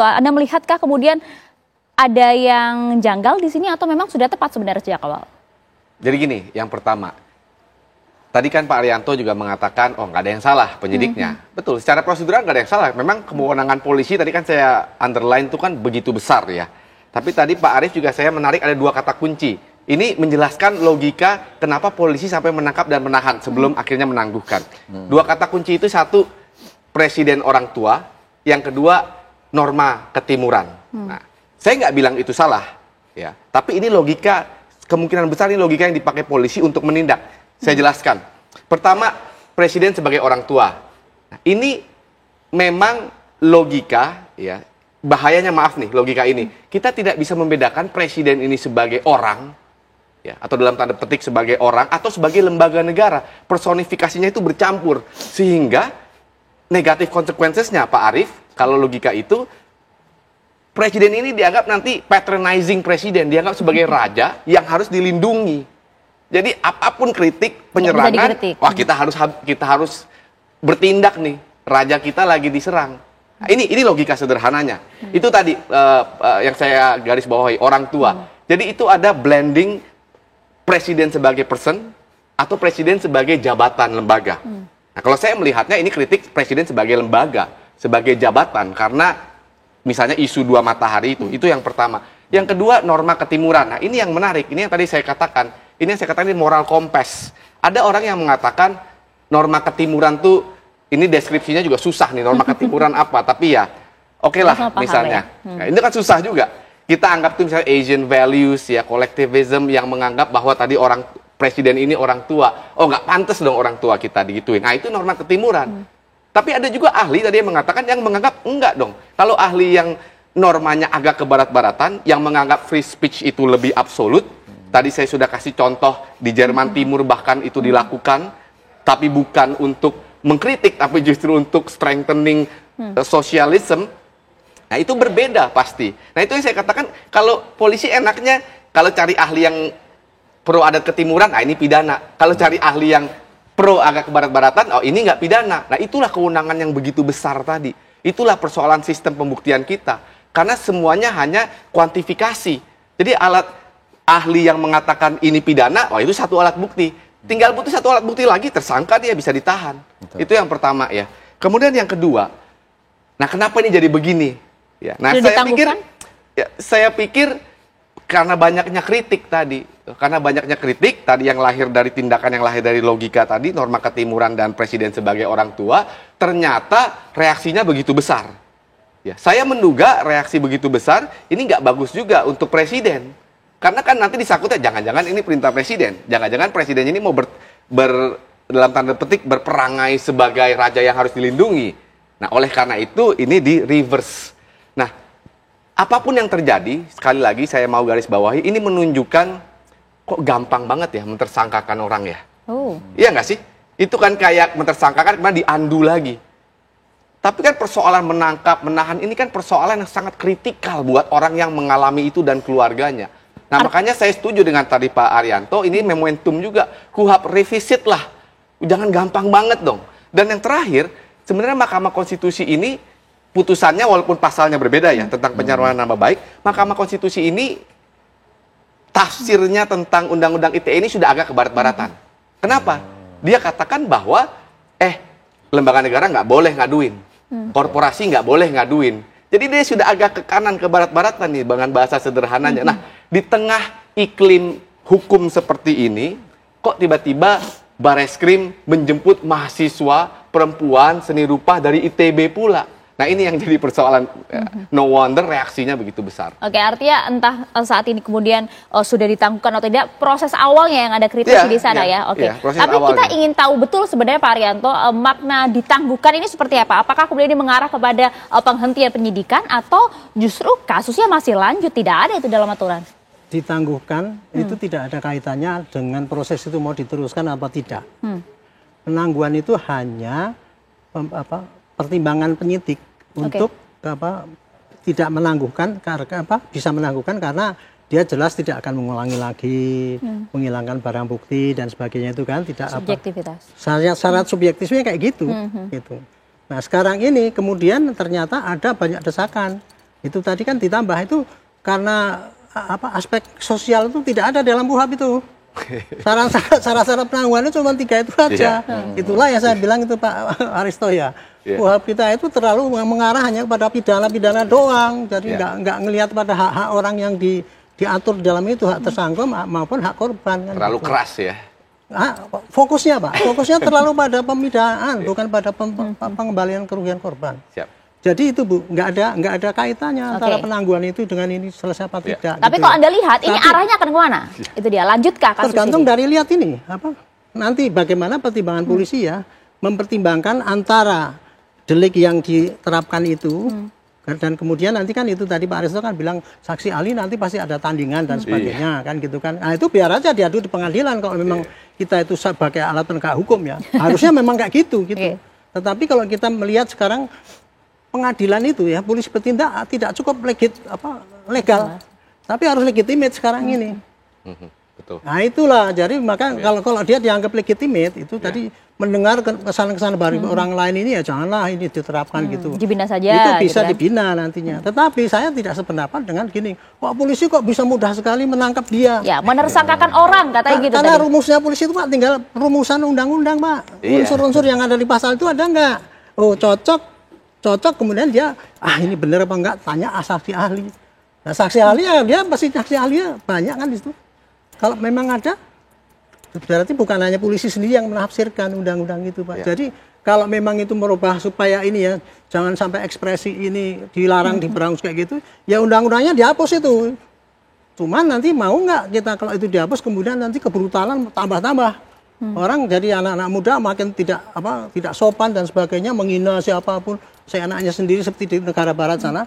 Anda melihatkah kemudian ada yang janggal di sini atau memang sudah tepat sebenarnya sejak awal? Jadi gini, yang pertama, tadi kan Pak Arianto juga mengatakan, nggak ada yang salah penyidiknya. Betul, secara prosedural nggak ada yang salah. Memang kewenangan polisi tadi kan saya underline itu kan begitu besar ya. Tapi tadi Pak Arief juga saya menarik ada 2 kata kunci. Ini menjelaskan logika kenapa polisi sampai menangkap dan menahan sebelum akhirnya menangguhkan. 2 kata kunci itu, 1, presiden orang tua, yang kedua, norma ketimuran. Nah, saya nggak bilang itu salah, ya. Tapi ini logika, kemungkinan besar ini logika yang dipakai polisi untuk menindak. Saya jelaskan. Pertama, presiden sebagai orang tua. Nah, ini memang logika, ya. Bahayanya maaf nih, logika ini. Kita tidak bisa membedakan presiden ini sebagai orang, ya, atau dalam tanda petik sebagai orang, atau sebagai lembaga negara. Personifikasinya itu bercampur. Sehingga negatif konsekuensinya, Pak Arief, kalau logika itu, presiden ini dianggap nanti patronizing presiden, dianggap sebagai raja yang harus dilindungi. Jadi apapun kritik, penyerangan, wah kita harus bertindak nih, raja kita lagi diserang. Nah, ini logika sederhananya. Itu tadi yang saya garis bawahi, orang tua. Jadi itu ada blending presiden sebagai person atau presiden sebagai jabatan lembaga. Nah, kalau saya melihatnya ini kritik presiden sebagai lembaga, sebagai jabatan, karena misalnya isu 2 matahari itu yang pertama. Yang kedua, norma ketimuran. Nah, ini yang menarik. Ini yang tadi saya katakan. Ini yang saya katakan ini moral compass. Ada orang yang mengatakan norma ketimuran tuh, ini deskripsinya juga susah nih, norma ketimuran apa. Tapi ya, oke lah misalnya. Nah, ini kan susah juga. Kita anggap tuh misalnya Asian values, ya, collectivism yang menganggap bahwa tadi orang presiden ini orang tua. Oh, nggak pantas dong orang tua kita digituin. Nah, itu norma ketimuran. Tapi ada juga ahli tadi yang mengatakan, yang menganggap enggak dong. Kalau ahli yang normanya agak kebarat-baratan, yang menganggap free speech itu lebih absolut, tadi saya sudah kasih contoh di Jerman Timur bahkan itu dilakukan, tapi bukan untuk mengkritik, tapi justru untuk strengthening sosialisme. Nah, itu berbeda pasti. Nah, itu yang saya katakan, kalau polisi enaknya, kalau cari ahli yang pro adat ketimuran, nah ini pidana. Kalau cari ahli yang pro agak kebarat-baratan, ini nggak pidana. Nah, itulah kewenangan yang begitu besar tadi. Itulah persoalan sistem pembuktian kita. Karena semuanya hanya kuantifikasi. Jadi ahli yang mengatakan ini pidana, itu satu alat bukti. Tinggal butuh satu alat bukti lagi, tersangka dia bisa ditahan. Betul. Itu yang pertama ya. Kemudian yang kedua, nah kenapa ini jadi begini? Ya. Nah, saya pikir karena banyaknya kritik tadi, yang lahir dari tindakan, yang lahir dari logika tadi, norma ketimuran dan presiden sebagai orang tua, ternyata reaksinya begitu besar. Ya, saya menduga reaksi begitu besar ini nggak bagus juga untuk presiden, karena kan nanti disangkutnya jangan-jangan ini perintah presiden, jangan-jangan presiden ini mau dalam tanda petik berperangai sebagai raja yang harus dilindungi. Nah, oleh karena itu ini di reverse. Nah, apapun yang terjadi, sekali lagi saya mau garis bawahi, ini menunjukkan kok gampang banget ya mentersangkakan orang ya. Iya nggak sih? Itu kan kayak mentersangkakan kemudian diandu lagi. Tapi kan persoalan menangkap, menahan ini kan persoalan yang sangat kritikal buat orang yang mengalami itu dan keluarganya. Nah, makanya saya setuju dengan tadi Pak Arianto, ini momentum juga. KUHP revisit lah. Jangan gampang banget dong. Dan yang terakhir, sebenarnya Mahkamah Konstitusi ini putusannya walaupun pasalnya berbeda ya tentang penyalahgunaan nama baik, Mahkamah Konstitusi ini tafsirnya tentang Undang-Undang ITE ini sudah agak kebarat-baratan. Kenapa? Dia katakan bahwa lembaga negara nggak boleh ngaduin, korporasi nggak boleh ngaduin. Jadi dia sudah agak ke kanan, ke barat-baratan nih dengan bahasa sederhananya. Nah, di tengah iklim hukum seperti ini, kok tiba-tiba Bareskrim menjemput mahasiswa perempuan seni rupa dari ITB pula. Nah, ini yang jadi persoalan. No wonder reaksinya begitu besar. Oke, artinya entah saat ini kemudian sudah ditangguhkan atau tidak, proses awalnya yang ada kritik di sana ya. Oke. Tapi kita ingin tahu betul sebenarnya Pak Arianto, makna ditangguhkan ini seperti apa? Apakah kemudian ini mengarah kepada penghentian penyidikan atau justru kasusnya masih lanjut, tidak ada itu dalam aturan? Ditangguhkan itu tidak ada kaitannya dengan proses itu mau diteruskan apa tidak. Penangguhan itu hanya pertimbangan penyidik untuk tidak menangguhkan karena bisa menangguhkan karena dia jelas tidak akan mengulangi lagi, menghilangkan barang bukti dan sebagainya itu kan tidak subjektivitas. Syarat subjektifnya kayak gitu. Gitu. Nah, sekarang ini kemudian ternyata ada banyak desakan. Itu tadi kan ditambah itu karena aspek sosial itu tidak ada dalam KUHP itu. Syarat-syarat penangguhan itu cuma 3 itu aja. Itulah yang saya bilang itu Pak Aristo ya. KUHP kita itu terlalu mengarah hanya kepada pidana-pidana doang. Jadi nggak ngelihat pada hak-hak orang yang diatur dalam itu, hak tersangka maupun hak korban. Kan terlalu gitu. Keras ya. Fokusnya Pak, fokusnya terlalu pada pemidanaan, bukan pada pengembalian kerugian korban. Siap. Jadi itu Bu, nggak ada kaitannya antara penangguhan itu dengan ini selesai apa tidak. Tapi gitu kalau Anda lihat ini arahnya akan kemana? Itu dia, lanjutkah kasus tergantung ini? dari lihat ini nanti bagaimana pertimbangan polisi ya mempertimbangkan antara delik yang diterapkan itu dan kemudian nanti kan itu tadi Pak Aristo kan bilang saksi ahli nanti pasti ada tandingan dan sebagainya kan gitu kan. Nah itu biar aja diadu di pengadilan kalau memang kita itu sebagai alat penegak hukum ya harusnya memang kayak gitu. Tetapi kalau kita melihat sekarang pengadilan itu ya polisi bertindak tidak cukup legal, tapi harus legitimate sekarang ini. Betul. Nah itulah jadi maka kalau dia dianggap legitimate itu tadi mendengar kesalahan-kesalahan baru orang lain ini ya janganlah ini diterapkan gitu. Dibina saja. Itu bisa gitu kan? dibina nantinya. Tetapi saya tidak sependapat dengan gini. Wah polisi kok bisa mudah sekali menangkap dia. Ya menersangkakan orang katanya gitu. Karena tadi. rumusnya polisi itu Pak tinggal rumusan undang-undang Pak. Unsur-unsur yang ada di pasal itu ada nggak? Oh cocok kemudian dia ini benar apa enggak tanya saksi ahli. Nah saksi ahli ya dia pasti saksi ahlinya banyak kan di situ. Kalau memang ada berarti bukan hanya polisi sendiri yang menafsirkan undang-undang itu Pak. Jadi kalau memang itu merubah supaya ini ya jangan sampai ekspresi ini dilarang diberangus kayak gitu ya undang-undangnya dihapus itu. Cuman nanti mau nggak kita kalau itu dihapus kemudian nanti kebrutalan tambah-tambah. Orang jadi anak-anak muda makin tidak sopan dan sebagainya menghina siapapun. Seenaknya sendiri seperti di negara barat sana.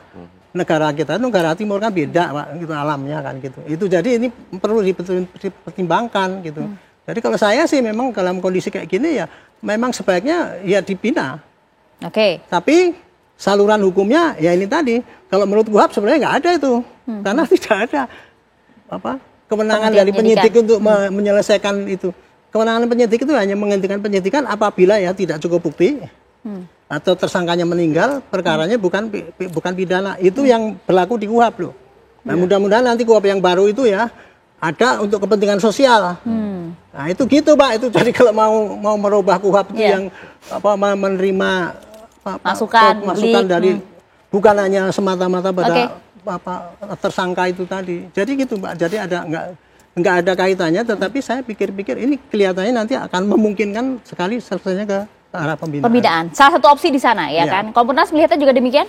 Negara kita negara timur kan beda Pak gitu alamnya kan gitu. Itu jadi ini perlu dipertimbangkan gitu. Jadi kalau saya sih memang dalam kondisi kayak gini ya memang sebaiknya ya dibina. Tapi saluran hukumnya ya ini tadi kalau menurut KUHP sebenarnya nggak ada itu. Karena tidak ada kewenangan dari penyidik untuk menyelesaikan itu. Kewenangan penyidik itu hanya menghentikan penyidikan apabila ya tidak cukup bukti atau tersangkanya meninggal, perkaranya bukan pidana. Itu yang berlaku di KUHP loh. Nah mudah-mudahan nanti KUHP yang baru itu ya ada untuk kepentingan sosial. Nah itu gitu Pak. Itu jadi kalau mau merubah KUHP itu yang menerima masukan dari bukan hanya semata-mata pada tersangka itu tadi. Jadi gitu Mbak. Jadi nggak ada kaitannya, tetapi saya pikir-pikir ini kelihatannya nanti akan memungkinkan sekali selesainya ke arah pembinaan. Pembinaan. Salah satu opsi di sana ya kan. Komponas melihatnya juga demikian?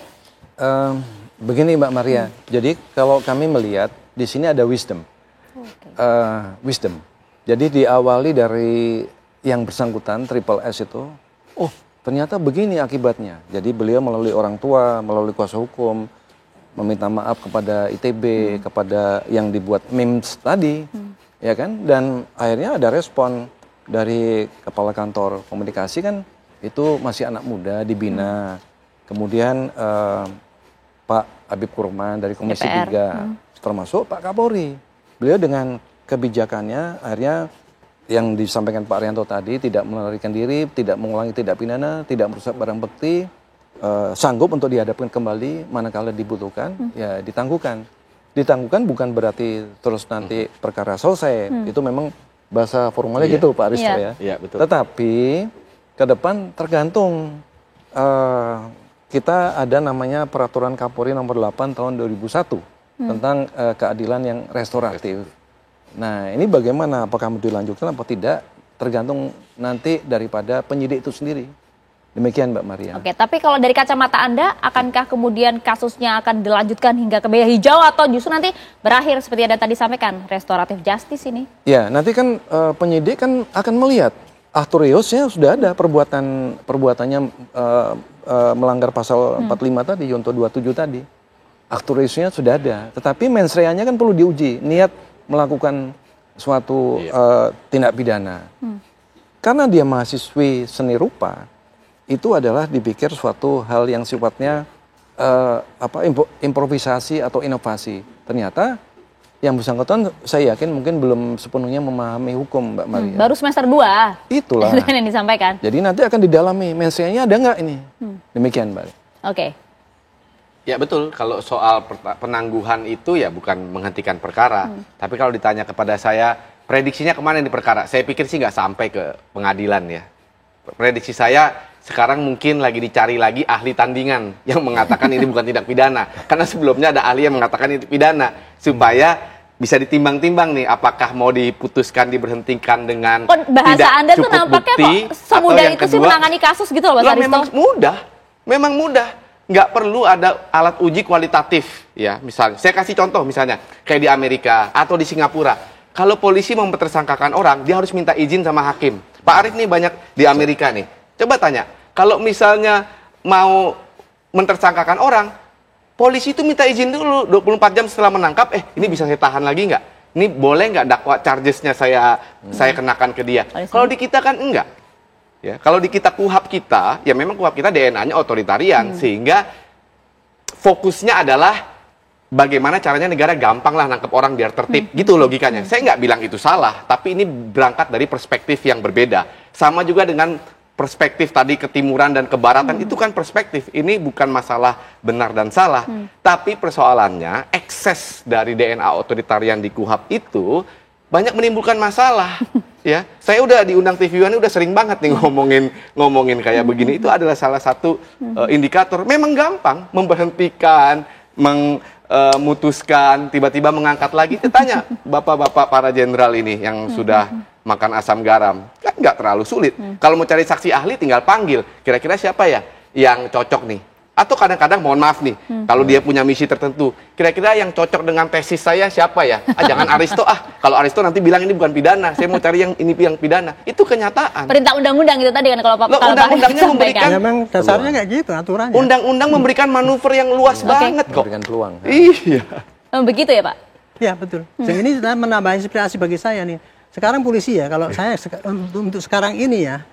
Begini Mbak Maria. Jadi kalau kami melihat di sini ada wisdom. Wisdom. Jadi diawali dari yang bersangkutan Triple S itu, oh ternyata begini akibatnya. Jadi beliau melalui orang tua, melalui kuasa hukum, meminta maaf kepada ITB, kepada yang dibuat memes tadi, ya kan? Dan akhirnya ada respon dari kepala kantor komunikasi kan, itu masih anak muda dibina. Kemudian Pak Habib Kurman dari Komisi 3, termasuk Pak Kapolri. Beliau dengan kebijakannya akhirnya yang disampaikan Pak Arianto tadi, tidak melarikan diri, tidak mengulangi tindak pidana, tidak merusak barang bukti, sanggup untuk dihadapkan kembali manakala dibutuhkan, ya ditangguhkan. Ditangguhkan bukan berarti terus nanti perkara selesai. Itu memang bahasa formalnya gitu Pak Aristo ya. Betul. Tetapi ke depan tergantung, kita ada namanya Peraturan Kapolri nomor 8 tahun 2001 tentang keadilan yang restoratif. Nah ini bagaimana, apakah mau dilanjutkan atau tidak, tergantung nanti daripada penyidik itu sendiri. Demikian Mbak Maria. Oke, tapi kalau dari kacamata Anda, akankah kemudian kasusnya akan dilanjutkan hingga ke bea hijau atau justru nanti berakhir seperti Anda tadi sampaikan, restoratif justice ini? Ya, nanti kan penyidik kan akan melihat aktoriusnya sudah ada perbuatannya melanggar pasal 45 tadi, Yonto 27 tadi. Aktoriusnya sudah ada, tetapi mens reanya kan perlu diuji, niat melakukan suatu tindak pidana. Karena dia mahasiswi seni rupa, itu adalah dipikir suatu hal yang sifatnya improvisasi atau inovasi. Ternyata yang bersangkutan saya yakin mungkin belum sepenuhnya memahami hukum Mbak Maria. Baru semester 2. Itulah yang disampaikan. Jadi nanti akan didalami mensreanya ada nggak ini. Demikian Mbak. Oke. Ya betul, kalau soal penangguhan itu ya bukan menghentikan perkara. Tapi kalau ditanya kepada saya, prediksinya kemana di perkara? Saya pikir sih nggak sampai ke pengadilan ya. Prediksi saya sekarang mungkin lagi dicari lagi ahli tandingan yang mengatakan ini bukan tindak pidana. Karena sebelumnya ada ahli yang mengatakan itu pidana. Supaya bisa ditimbang-timbang nih, apakah mau diputuskan, diberhentikan dengan bahasa tidak Anda cukup tuh nampaknya bukti, kok semudah atau yang itu sih kedua, menangani kasus gitu loh Mas Aristo. Memang mudah. Nggak perlu ada alat uji kualitatif ya. Misalnya, saya kasih contoh misalnya kayak di Amerika atau di Singapura. Kalau polisi mau mempersangkakan orang, dia harus minta izin sama hakim. Pak Arief nih banyak di Amerika nih. Coba tanya, kalau misalnya mau mentersangkakan orang, polisi itu minta izin dulu 24 jam setelah menangkap, ini bisa saya tahan lagi nggak? Ini boleh nggak dakwa chargesnya saya kenakan ke dia? Kalau di kita kan enggak. Ya, kalau di kita KUHAP kita, ya memang KUHAP kita DNA-nya otoritarian, sehingga fokusnya adalah bagaimana caranya negara gampang lah nangkep orang biar tertib, gitu logikanya. Saya nggak bilang itu salah, tapi ini berangkat dari perspektif yang berbeda. Sama juga dengan perspektif tadi ketimuran dan kebaratan, itu kan perspektif. Ini bukan masalah benar dan salah, tapi persoalannya ekses dari DNA otoritarian di KUHAP itu banyak menimbulkan masalah. Ya, saya udah diundang TV One udah sering banget nih ngomongin kayak begini. Itu adalah salah satu indikator. Memang gampang memberhentikan, memutuskan, tiba-tiba mengangkat lagi. Tanya bapak-bapak para jenderal ini yang sudah makan asam garam, kan nggak terlalu sulit. Kalau mau cari saksi ahli tinggal panggil. Kira-kira siapa ya yang cocok nih? Atau kadang-kadang mohon maaf nih, kalau dia punya misi tertentu, kira-kira yang cocok dengan tesis saya siapa ya? Jangan Aristo kalau Aristo nanti bilang ini bukan pidana, saya mau cari yang ini yang pidana. Itu kenyataan. Perintah undang-undang itu tadi kan kalau Pak undang-undangnya memberikan, memang dasarnya kayak gitu aturannya. Undang-undang memberikan manuver yang luas banget kok. Memberikan peluang. Iya. Begitu ya Pak? Ya betul. Ini menambah inspirasi bagi saya nih. Sekarang polisi ya, kalau saya untuk sekarang ini ya,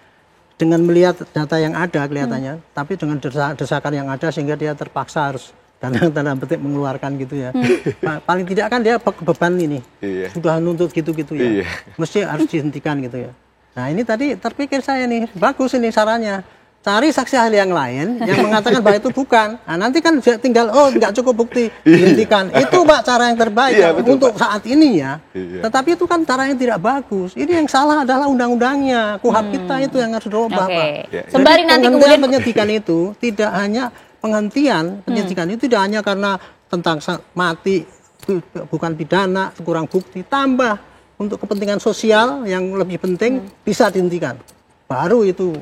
dengan melihat data yang ada kelihatannya, tapi dengan desakan yang ada sehingga dia terpaksa harus tanda petik mengeluarkan gitu ya. Paling tidak kan dia beban ini, sudah nuntut gitu-gitu ya, mesti harus dihentikan gitu ya. Nah ini tadi terpikir saya nih, bagus ini sarannya. Cari saksi ahli yang lain yang mengatakan bahwa itu bukan. Nah nanti kan tinggal, nggak cukup bukti, dihentikan. Itu Pak cara yang terbaik untuk saat ini ya. Tetapi itu kan cara yang tidak bagus. Ini yang salah adalah undang-undangnya. KUHAP kita itu yang harus dirubah Pak. Sembari nanti kemudian penyidikan itu tidak hanya penghentian, penyidikan itu tidak hanya karena tentang mati bukan pidana, kurang bukti, tambah untuk kepentingan sosial yang lebih penting bisa dihentikan. Baru itu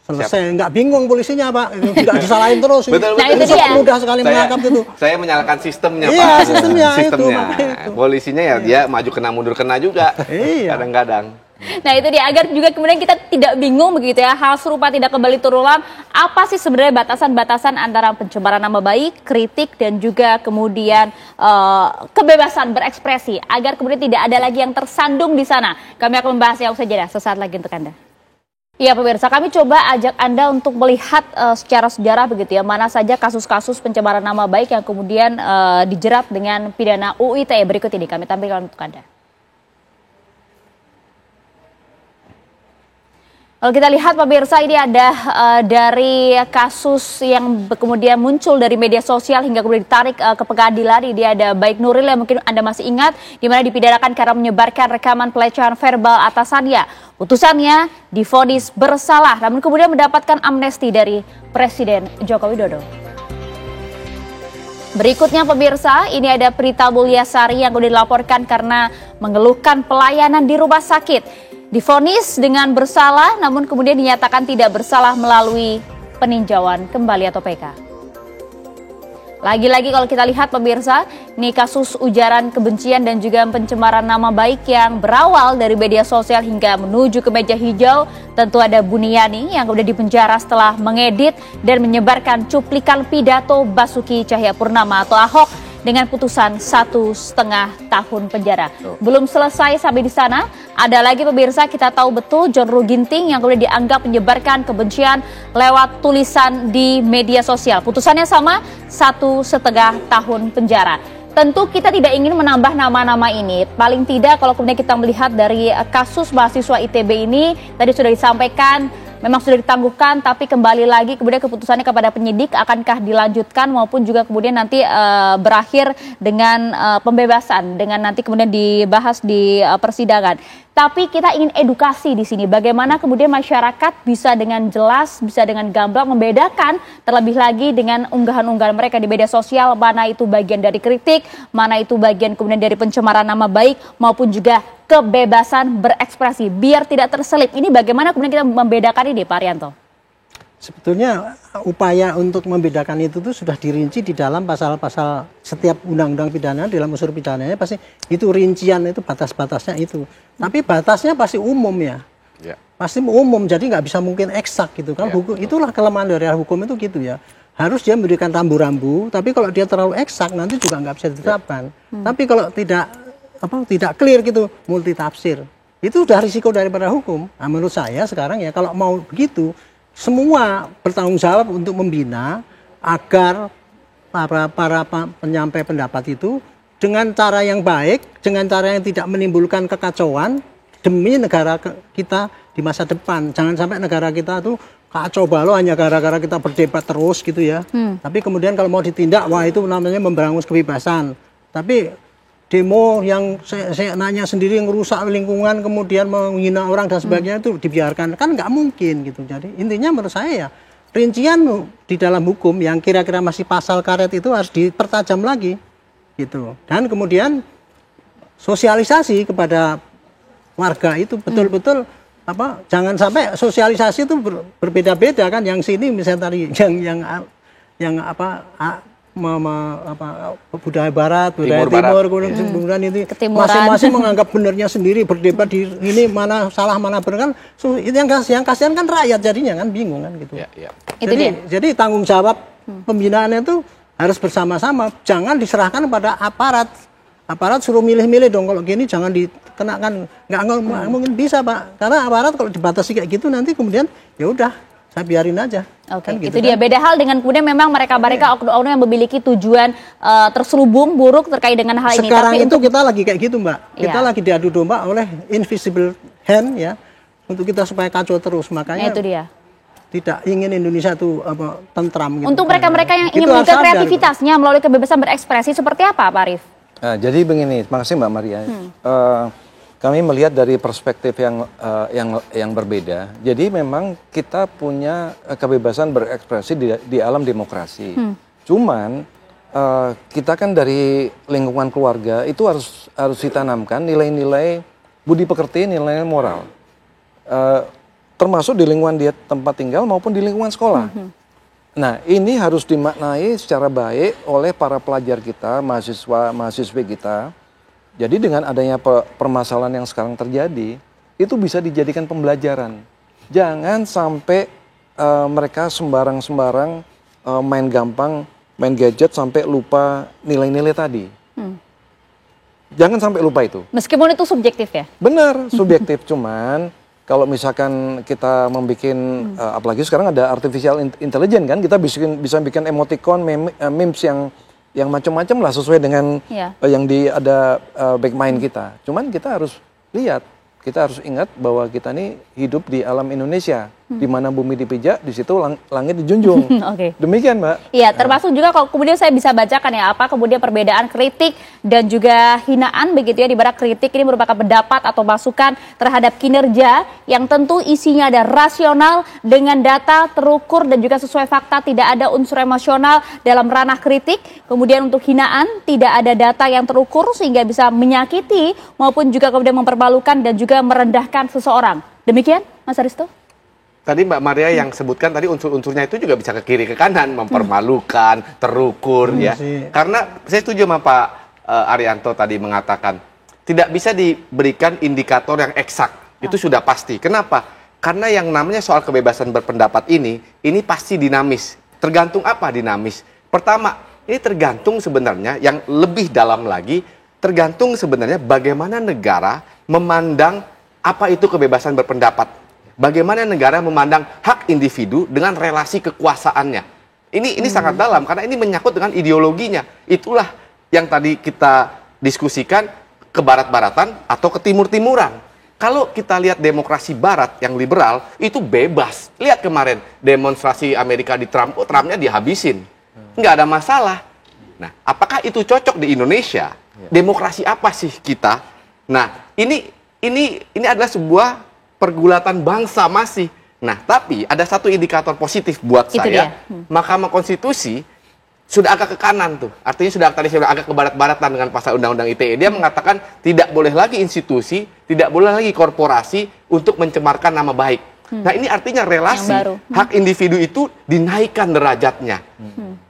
selesai. Nggak bingung polisinya, Pak. Nggak disalahin terus. Betul, nah, itu dia. Mudah sekali menangkap itu. Saya menyalahkan sistemnya, Pak. Iya, sistemnya. Itu. Polisinya ya dia maju kena mundur kena juga. Iya. Kadang-kadang. Nah itu dia, agar juga kemudian kita tidak bingung begitu ya, hal serupa tidak kembali terulang. Apa sih sebenarnya batasan-batasan antara pencemaran nama baik, kritik, dan juga kemudian kebebasan berekspresi, agar kemudian tidak ada lagi yang tersandung di sana. Kami akan membahasnya usai jeda sesaat lagi untuk Anda. Ya pemirsa, kami coba ajak Anda untuk melihat secara sejarah begitu ya, mana saja kasus-kasus pencemaran nama baik yang kemudian dijerat dengan pidana UU ITE. Berikut ini kami tampilkan untuk Anda. Kalau kita lihat pemirsa, ini ada dari kasus yang kemudian muncul dari media sosial hingga kemudian ditarik ke pengadilan. Ini ada Baik Nuril yang mungkin Anda masih ingat, di mana dipidanakan karena menyebarkan rekaman pelecehan verbal atasannya. Putusannya divonis bersalah, namun kemudian mendapatkan amnesti dari Presiden Joko Widodo. Berikutnya pemirsa, ini ada Prita Mulyasari yang kemudian dilaporkan karena mengeluhkan pelayanan di rumah sakit. Divonis dengan bersalah, namun kemudian dinyatakan tidak bersalah melalui peninjauan kembali atau PK. Lagi-lagi kalau kita lihat pemirsa, ini kasus ujaran kebencian dan juga pencemaran nama baik yang berawal dari media sosial hingga menuju ke meja hijau. Tentu ada Buniani yang kemudian dipenjara setelah mengedit dan menyebarkan cuplikan pidato Basuki Cahayapurnama atau Ahok dengan putusan 1,5 tahun penjara. Belum selesai sampai di sana, ada lagi pemirsa, kita tahu betul John Ruh Ginting yang kemudian dianggap menyebarkan kebencian lewat tulisan di media sosial. Putusannya sama, 1,5 tahun penjara. Tentu kita tidak ingin menambah nama-nama ini. Paling tidak kalau kemudian kita melihat dari kasus mahasiswa ITB ini, tadi sudah disampaikan, memang sudah ditangguhkan, tapi kembali lagi kemudian keputusannya kepada penyidik, akankah dilanjutkan maupun juga kemudian nanti berakhir dengan pembebasan, dengan nanti kemudian dibahas di persidangan. Tapi kita ingin edukasi di sini, bagaimana kemudian masyarakat bisa dengan jelas, bisa dengan gamblang membedakan, terlebih lagi dengan unggahan-unggahan mereka di media sosial, mana itu bagian dari kritik, mana itu bagian kemudian dari pencemaran nama baik, maupun juga kebebasan berekspresi, biar tidak terselip. Ini bagaimana kemudian kita membedakan ini, Pak Arianto? Sebetulnya upaya untuk membedakan itu tuh sudah dirinci di dalam pasal-pasal setiap undang-undang pidana, dalam unsur pidananya pasti itu rincian, itu batas-batasnya itu. Tapi batasnya pasti umum ya. Pasti umum, jadi nggak bisa mungkin eksak gitu kan. Hukum, itulah kelemahan dari hukum itu gitu ya. Harus dia memberikan rambu-rambu, tapi kalau dia terlalu eksak nanti juga nggak bisa ditetapkan. Tapi kalau tidak clear gitu, multi tafsir, itu sudah risiko daripada hukum. Nah, menurut saya sekarang ya kalau mau begitu, semua bertanggung jawab untuk membina agar para penyampai pendapat itu dengan cara yang baik, dengan cara yang tidak menimbulkan kekacauan demi negara kita di masa depan. Jangan sampai negara kita tuh kacau balau hanya gara-gara kita berdebat terus gitu ya. Tapi kemudian kalau mau ditindak, wah itu namanya memberangus kebebasan. Tapi demo yang saya nanya sendiri yang merusak lingkungan, kemudian menghina orang dan sebagainya itu dibiarkan, kan nggak mungkin gitu. Jadi intinya menurut saya ya rincian di dalam hukum yang kira-kira masih pasal karet itu harus dipertajam lagi gitu. Dan kemudian sosialisasi kepada warga itu betul-betul jangan sampai sosialisasi itu berbeda-beda kan, yang sini misalnya tadi yang budaya barat, budaya timur, kemudian itu masing-masing menganggap benernya sendiri, berdebat di ini mana salah mana benar kan. Itu yang kasihan kan rakyat jadinya kan bingung kan gitu. Jadi tanggung jawab pembinaannya itu harus bersama-sama, jangan diserahkan pada aparat. Aparat suruh milih-milih dong, kalau gini jangan dikenakan, nggak mungkin bisa Pak, karena aparat kalau dibatasi kayak gitu nanti kemudian ya udah saya biarin aja. Oke, kan gitu, itu dia. Beda hal dengan kemudian memang mereka oknum yang memiliki tujuan terselubung buruk terkait dengan hal ini. Sekarang itu kita lagi kayak gitu Mbak. Kita lagi diadu domba oleh invisible hand ya, untuk kita supaya kacau terus. Makanya itu dia. Tidak ingin Indonesia itu tentram gitu. Untuk mereka-mereka yang ingin menjaga kreativitasnya melalui kebebasan berekspresi seperti apa Pak Arief? Nah, jadi begini, terima kasih Mbak Maria. Kami melihat dari perspektif yang berbeda. Jadi memang kita punya kebebasan berekspresi di alam demokrasi. Cuman kita kan dari lingkungan keluarga itu harus ditanamkan nilai-nilai budi pekerti, nilai moral, termasuk di lingkungan dia tempat tinggal maupun di lingkungan sekolah. Nah, ini harus dimaknai secara baik oleh para pelajar kita, mahasiswa-mahasiswi kita. Jadi dengan adanya permasalahan yang sekarang terjadi, itu bisa dijadikan pembelajaran. Jangan sampai mereka sembarang-sembarang main gampang, main gadget sampai lupa nilai-nilai tadi. Jangan sampai lupa itu. Meskipun itu subjektif ya? Benar, subjektif. Cuman kalau misalkan kita membuat, apalagi sekarang ada artificial intelligence kan, kita bisa bikin emoticon, memes yang macam-macam lah sesuai dengan yang ada back mind kita. Cuman kita harus lihat, kita harus ingat bahwa kita ini hidup di alam Indonesia, di mana bumi dipijak, di situ langit dijunjung. Demikian, Mbak. Iya, termasuk juga kalau kemudian saya bisa bacakan ya, apa kemudian perbedaan kritik dan juga hinaan begitu ya, di mana kritik ini merupakan pendapat atau masukan terhadap kinerja yang tentu isinya ada rasional dengan data terukur dan juga sesuai fakta, tidak ada unsur emosional dalam ranah kritik. Kemudian untuk hinaan tidak ada data yang terukur sehingga bisa menyakiti maupun juga kemudian mempermalukan dan juga merendahkan seseorang. Demikian, Mas Aristo? Tadi Mbak Maria yang sebutkan tadi unsur-unsurnya itu juga bisa ke kiri ke kanan, mempermalukan, terukur ya. Karena saya setuju sama Pak Arianto tadi mengatakan tidak bisa diberikan indikator yang eksak. Itu sudah pasti. Kenapa? Karena yang namanya soal kebebasan berpendapat ini pasti dinamis. Tergantung apa dinamis? Pertama, ini tergantung sebenarnya yang lebih dalam lagi, tergantung sebenarnya bagaimana negara memandang apa itu kebebasan berpendapat. Bagaimana negara memandang hak individu dengan relasi kekuasaannya. Ini sangat dalam karena ini menyangkut dengan ideologinya. Itulah yang tadi kita diskusikan, ke barat-baratan atau ke timur-timuran. Kalau kita lihat demokrasi barat yang liberal itu bebas. Lihat kemarin demonstrasi Amerika di Trump, Trumpnya dihabisin. Nggak ada masalah. Nah, apakah itu cocok di Indonesia? Demokrasi apa sih kita? Nah, ini adalah sebuah pergulatan bangsa masih. Nah, tapi ada satu indikator positif buat saya. Mahkamah Konstitusi sudah agak ke kanan tuh. Artinya sudah agak ke barat-baratan dengan pasal Undang-Undang ITE. Dia mengatakan tidak boleh lagi institusi, tidak boleh lagi korporasi untuk mencemarkan nama baik. Nah, ini artinya relasi hak individu itu dinaikkan derajatnya.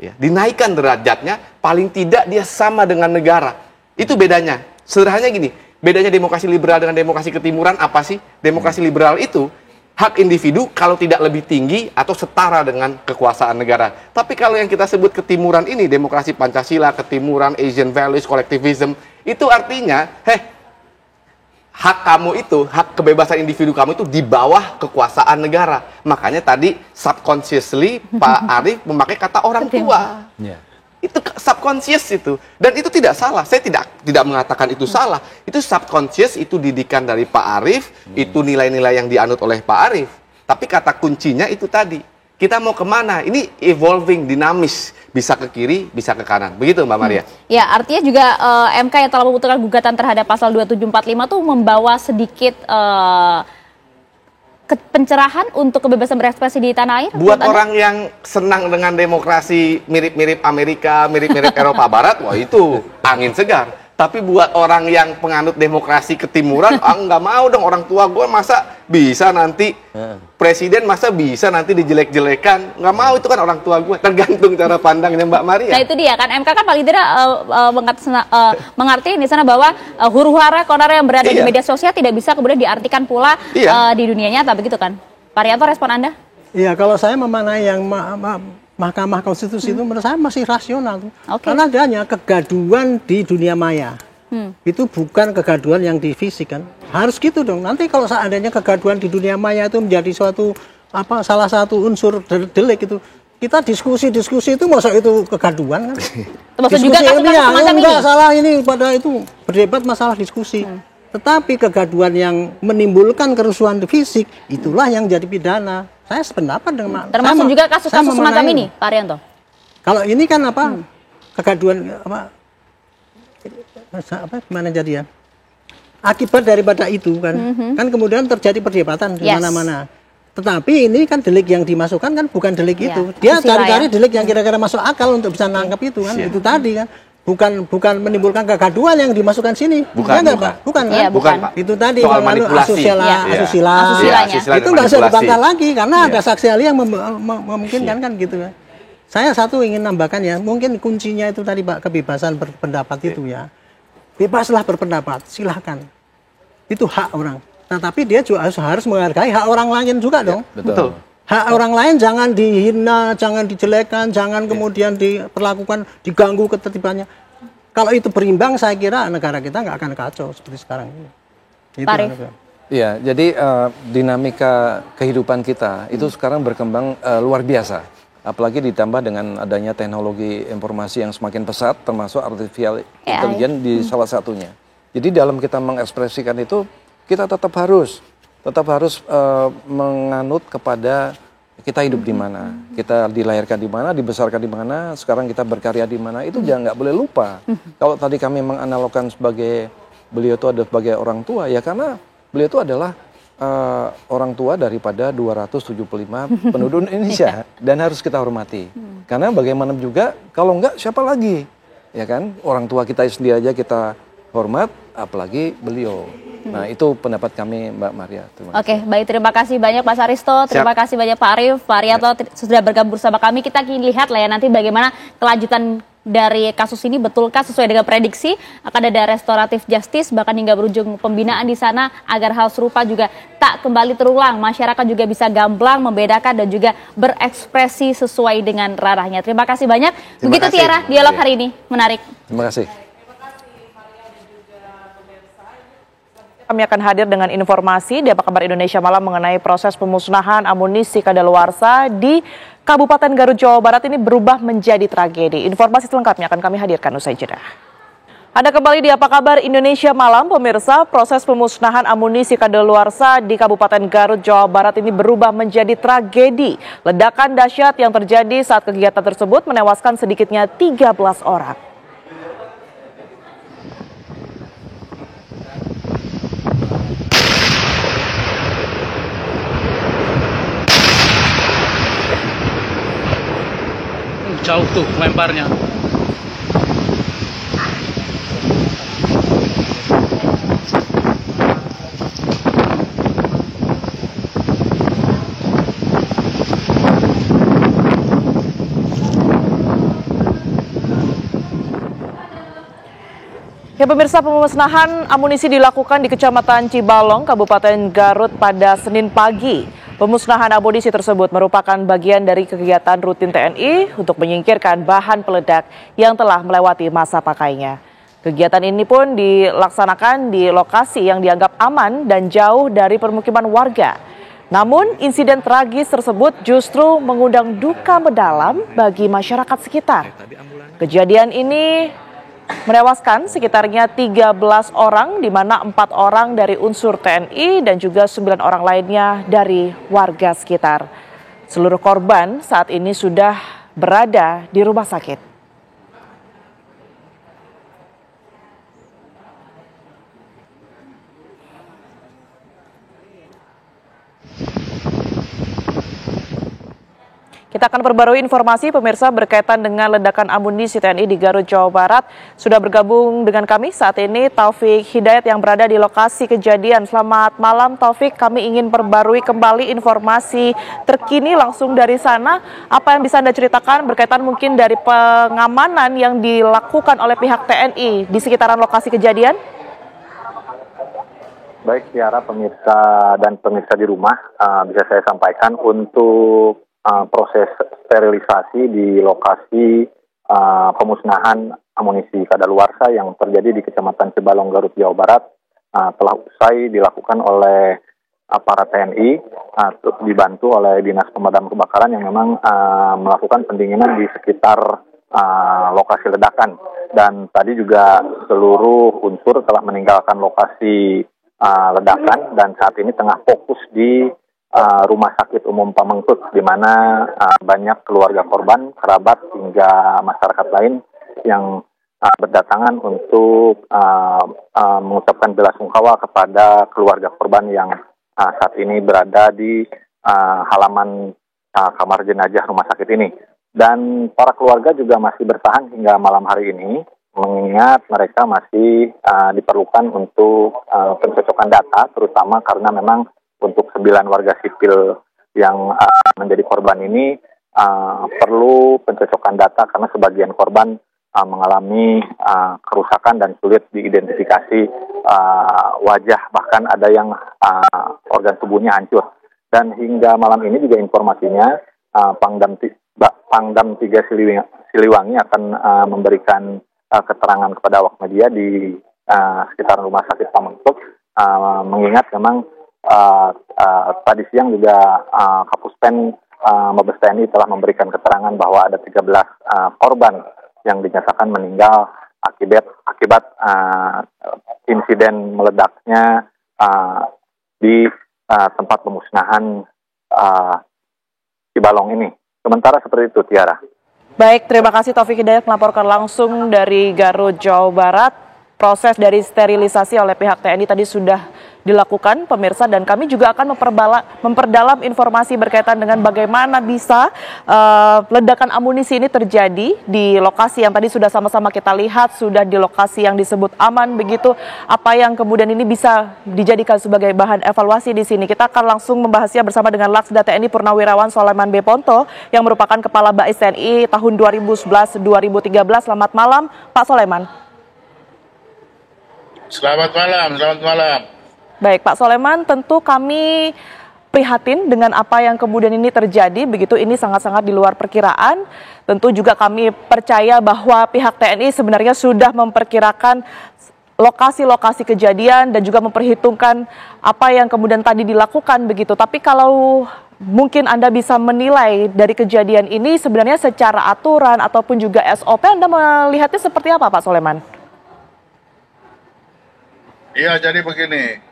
Ya, dinaikkan derajatnya, paling tidak dia sama dengan negara. Itu bedanya. Sederhananya gini, bedanya demokrasi liberal dengan demokrasi ketimuran apa sih? Demokrasi liberal itu hak individu kalau tidak lebih tinggi atau setara dengan kekuasaan negara. Tapi kalau yang kita sebut ketimuran ini, demokrasi Pancasila, ketimuran, Asian values, collectivism, itu artinya, hak kamu itu, hak kebebasan individu kamu itu di bawah kekuasaan negara. Makanya tadi subconsciously Pak Arief memakai kata orang tua. Itu subconscious itu, dan itu tidak salah. Saya tidak mengatakan itu salah. Itu subconscious, itu didikan dari Pak Arief, itu nilai-nilai yang dianut oleh Pak Arief. Tapi kata kuncinya itu tadi, kita mau kemana? Ini evolving, dinamis, bisa ke kiri, bisa ke kanan. Begitu Mbak Maria? Ya, artinya juga MK yang telah memutuskan gugatan terhadap pasal 2745 tuh membawa sedikit pencerahan untuk kebebasan berekspresi di tanah air? Buat orang yang senang dengan demokrasi mirip-mirip Amerika, mirip-mirip Eropa Barat, wah itu angin segar. Tapi buat orang yang penganut demokrasi ketimuran, nggak mau dong, orang tua gue masa bisa nanti presiden, masa bisa nanti dijelek-jelekan, nggak mau, itu kan orang tua gue. Tergantung cara pandangnya Mbak Maria. Nah itu dia kan, MK kan paling tidak mengerti di sana bahwa huru-hara konar yang berada di media sosial tidak bisa kemudian diartikan pula di dunia nyata, begitu kan? Pak Rianto, respon Anda? Iya, kalau saya memaknai yang Mahkamah Konstitusi itu menurut saya masih rasional tuh. Karena adanya kegaduhan di dunia maya. Itu bukan kegaduhan yang di fisik kan. Harus gitu dong. Nanti kalau seandainya kegaduhan di dunia maya itu menjadi suatu salah satu unsur delik itu, kita diskusi itu masa itu kegaduhan kan. Termasuk juga kasus-kasus semacam ini. Enggak salah ini pada itu berdebat masalah diskusi. Tetapi kegaduhan yang menimbulkan kerusuhan di fisik itulah yang jadi pidana. Saya sependapat dengan termasuk juga kasus-kasus semacam ini, Pak Arianto. Kalau ini kan kegaduhan gimana jadi ya? Akibat daripada itu kan, kan kemudian terjadi perdebatan di mana-mana. Tetapi ini kan delik yang dimasukkan kan bukan delik Ya, itu. Dia asusila cari-cari ya. delik yang kira-kira masuk akal untuk bisa nangkep itu kan. Itu tadi kan. Bukan menimbulkan kegaduhan yang dimasukkan sini. Bukan, enggak, bukan. Pak? Bukan kan? Iya, bukan. Pak. Itu tadi Soal lalu manipulasi. asusila, Iya. asusila. Asusilanya. Itu nggak bisa manipulasi. dibantah lagi karena Iya. ada saksi ahli yang memungkinkan kan gitu ya. Saya satu ingin nambahkan ya, mungkin kuncinya itu tadi Pak, kebebasan berpendapat itu ya. Bebaslah berpendapat, silahkan. Itu hak orang. Tetapi dia juga harus menghargai hak orang lain juga dong. Betul. Hak orang lain jangan dihina, jangan dijelekan, jangan kemudian diperlakukan, diganggu ketertibannya. Kalau itu berimbang, saya kira negara kita nggak akan kacau seperti sekarang ini. Itu Pak Arief. Iya, jadi dinamika kehidupan kita itu sekarang berkembang luar biasa. Apalagi ditambah dengan adanya teknologi informasi yang semakin pesat, termasuk artificial intelligence di salah satunya. Jadi dalam kita mengekspresikan itu, kita tetap harus menganut kepada kita hidup di mana, kita dilahirkan di mana, dibesarkan di mana, sekarang kita berkarya di mana, itu jangan nggak boleh lupa. Kalau tadi kami menganalogkan sebagai beliau itu ada sebagai orang tua, ya karena beliau itu adalah orang tua daripada 275 penduduk Indonesia dan harus kita hormati. Karena bagaimana juga kalau enggak siapa lagi? Ya kan? Orang tua kita sendiri aja kita hormat, apalagi beliau. Nah, itu pendapat kami Mbak Maria. Terima kasih. Oke, baik, terima kasih banyak Mas Aristo, terima kasih banyak Pak Arief, Pak Arianto sudah bergabung bersama kami. Kita ingin lihat lah ya nanti bagaimana kelanjutan dari kasus ini, betulkah sesuai dengan prediksi akan ada restoratif justice bahkan hingga berujung pembinaan di sana agar hal serupa juga tak kembali terulang. Masyarakat juga bisa gamblang membedakan dan juga berekspresi sesuai dengan ranahnya. Terima kasih banyak. Begitu Tiara, dialog hari ini menarik. Terima kasih. Kami akan hadir dengan informasi di Apa Kabar Indonesia Malam mengenai proses pemusnahan amunisi kadaluarsa di Kabupaten Garut, Jawa Barat ini berubah menjadi tragedi. Informasi selengkapnya akan kami hadirkan usai jeda. Anda kembali di Apa Kabar Indonesia Malam, pemirsa. Proses pemusnahan amunisi kadaluarsa di Kabupaten Garut, Jawa Barat ini berubah menjadi tragedi. Ledakan dahsyat yang terjadi saat kegiatan tersebut menewaskan sedikitnya 13 orang. Jauh tuh lemparnya. Ya pemirsa, pemusnahan amunisi dilakukan di Kecamatan Cibalong, Kabupaten Garut pada Senin pagi. Pemusnahan amunisi tersebut merupakan bagian dari kegiatan rutin TNI untuk menyingkirkan bahan peledak yang telah melewati masa pakainya. Kegiatan ini pun dilaksanakan di lokasi yang dianggap aman dan jauh dari permukiman warga. Namun insiden tragis tersebut justru mengundang duka mendalam bagi masyarakat sekitar. Kejadian ini menewaskan sekitarnya 13 orang, di mana 4 orang dari unsur TNI dan juga 9 orang lainnya dari warga sekitar. Seluruh korban saat ini sudah berada di rumah sakit. Kita akan perbarui informasi pemirsa berkaitan dengan ledakan amunisi TNI di Garut, Jawa Barat. Sudah bergabung dengan kami saat ini Taufik Hidayat yang berada di lokasi kejadian. Selamat malam Taufik, kami ingin perbarui kembali informasi terkini langsung dari sana. Apa yang bisa Anda ceritakan berkaitan mungkin dari pengamanan yang dilakukan oleh pihak TNI di sekitaran lokasi kejadian? Baik, Tiara, pemirsa dan pemirsa di rumah, bisa saya sampaikan untuk proses sterilisasi di lokasi pemusnahan amunisi kadaluarsa yang terjadi di Kecamatan Cibalong, Garut, Jawa Barat telah usai dilakukan oleh aparat TNI dibantu oleh Dinas Pemadam Kebakaran yang memang melakukan pendinginan di sekitar lokasi ledakan. Dan tadi juga seluruh unsur telah meninggalkan lokasi ledakan dan saat ini tengah fokus di Rumah Sakit Umum Pamengpeuk, di mana banyak keluarga korban, kerabat hingga masyarakat lain yang berdatangan untuk mengucapkan bela sungkawa kepada keluarga korban yang saat ini berada di halaman kamar jenazah rumah sakit ini. Dan para keluarga juga masih bertahan hingga malam hari ini, mengingat mereka masih diperlukan untuk pencocokan data, terutama karena memang untuk 9 warga sipil yang menjadi korban ini perlu pencocokan data karena sebagian korban mengalami kerusakan dan sulit diidentifikasi wajah, bahkan ada yang organ tubuhnya hancur. Dan hingga malam ini juga informasinya Pangdam 3 Siliwangi akan memberikan keterangan kepada awak media di sekitar rumah sakit Pamentuk, mengingat memang tadi siang juga Kapuspen Mabes TNI telah memberikan keterangan bahwa ada 13 korban yang dinyatakan meninggal akibat insiden meledaknya di tempat pemusnahan Cibalong ini. Sementara seperti itu, Tiara. Baik, terima kasih Taufik Hidayat melaporkan langsung dari Garut, Jawa Barat. Proses dari sterilisasi oleh pihak TNI tadi sudah dilakukan, pemirsa, dan kami juga akan memperdalam informasi berkaitan dengan bagaimana bisa ledakan amunisi ini terjadi di lokasi yang tadi sudah sama-sama kita lihat, sudah di lokasi yang disebut aman, begitu. Apa yang kemudian ini bisa dijadikan sebagai bahan evaluasi di sini. Kita akan langsung membahasnya bersama dengan Laksda TNI Purnawirawan Soleman B. Ponto yang merupakan Kepala Bais TNI tahun 2011-2013. Selamat malam, Pak Soleman. Selamat malam. Baik, Pak Soleman, tentu kami prihatin dengan apa yang kemudian ini terjadi, begitu ini sangat-sangat di luar perkiraan. Tentu juga kami percaya bahwa pihak TNI sebenarnya sudah memperkirakan lokasi-lokasi kejadian dan juga memperhitungkan apa yang kemudian tadi dilakukan, begitu. Tapi kalau mungkin Anda bisa menilai dari kejadian ini sebenarnya secara aturan ataupun juga SOP, Anda melihatnya seperti apa, Pak Soleman? Iya, jadi begini,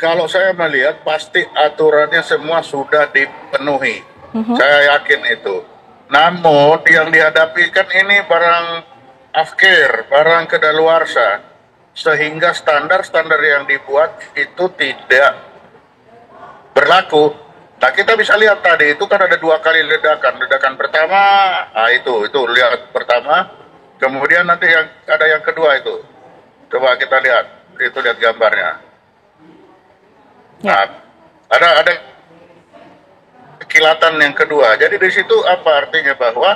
kalau saya melihat pasti aturannya semua sudah dipenuhi. Saya yakin itu. Namun yang dihadapi kan ini barang afkir, barang kedaluarsa, sehingga standar-standar yang dibuat itu tidak berlaku. Nah, kita bisa lihat tadi itu kan ada 2 kali ledakan. Ledakan pertama, itu lihat pertama, kemudian nanti ada yang kedua itu. Coba kita lihat. Itu lihat gambarnya. Nah, ada kilatan yang kedua. Jadi di situ apa artinya, bahwa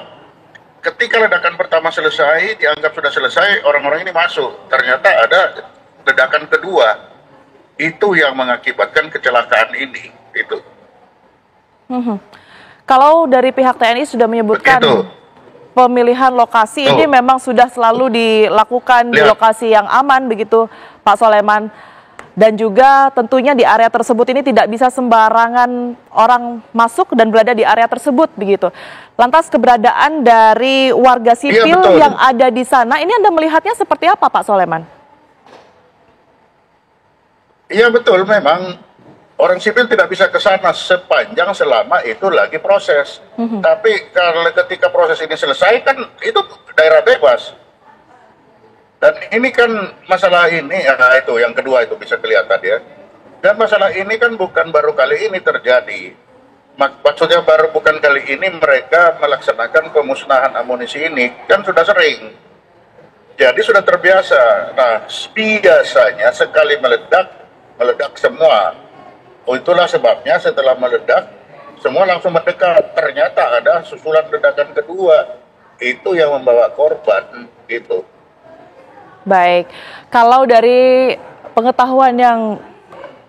ketika ledakan pertama selesai, dianggap sudah selesai, orang-orang ini masuk. Ternyata ada ledakan kedua. Itu yang mengakibatkan kecelakaan ini. Itu. Kalau dari pihak TNI sudah menyebutkan pemilihan lokasi ini memang sudah selalu dilakukan di lokasi yang aman, begitu Pak Soleman. Dan juga tentunya di area tersebut ini tidak bisa sembarangan orang masuk dan berada di area tersebut, begitu. Lantas keberadaan dari warga sipil yang ada di sana, ini Anda melihatnya seperti apa, Pak Soleman? Iya betul, memang orang sipil tidak bisa ke sana sepanjang selama itu lagi proses. Tapi kalau ketika proses ini selesai kan itu daerah bebas. Dan ini kan masalah ini, itu yang kedua itu bisa kelihatan ya. Dan masalah ini kan bukan baru kali ini terjadi. Maksudnya bukan kali ini mereka melaksanakan pemusnahan amunisi ini, kan sudah sering. Jadi sudah terbiasa. Nah, biasanya sekali meledak semua. Itulah sebabnya setelah meledak, semua langsung mendekat. Ternyata ada susulan ledakan kedua. Itu yang membawa korban, gitu. Baik, kalau dari pengetahuan yang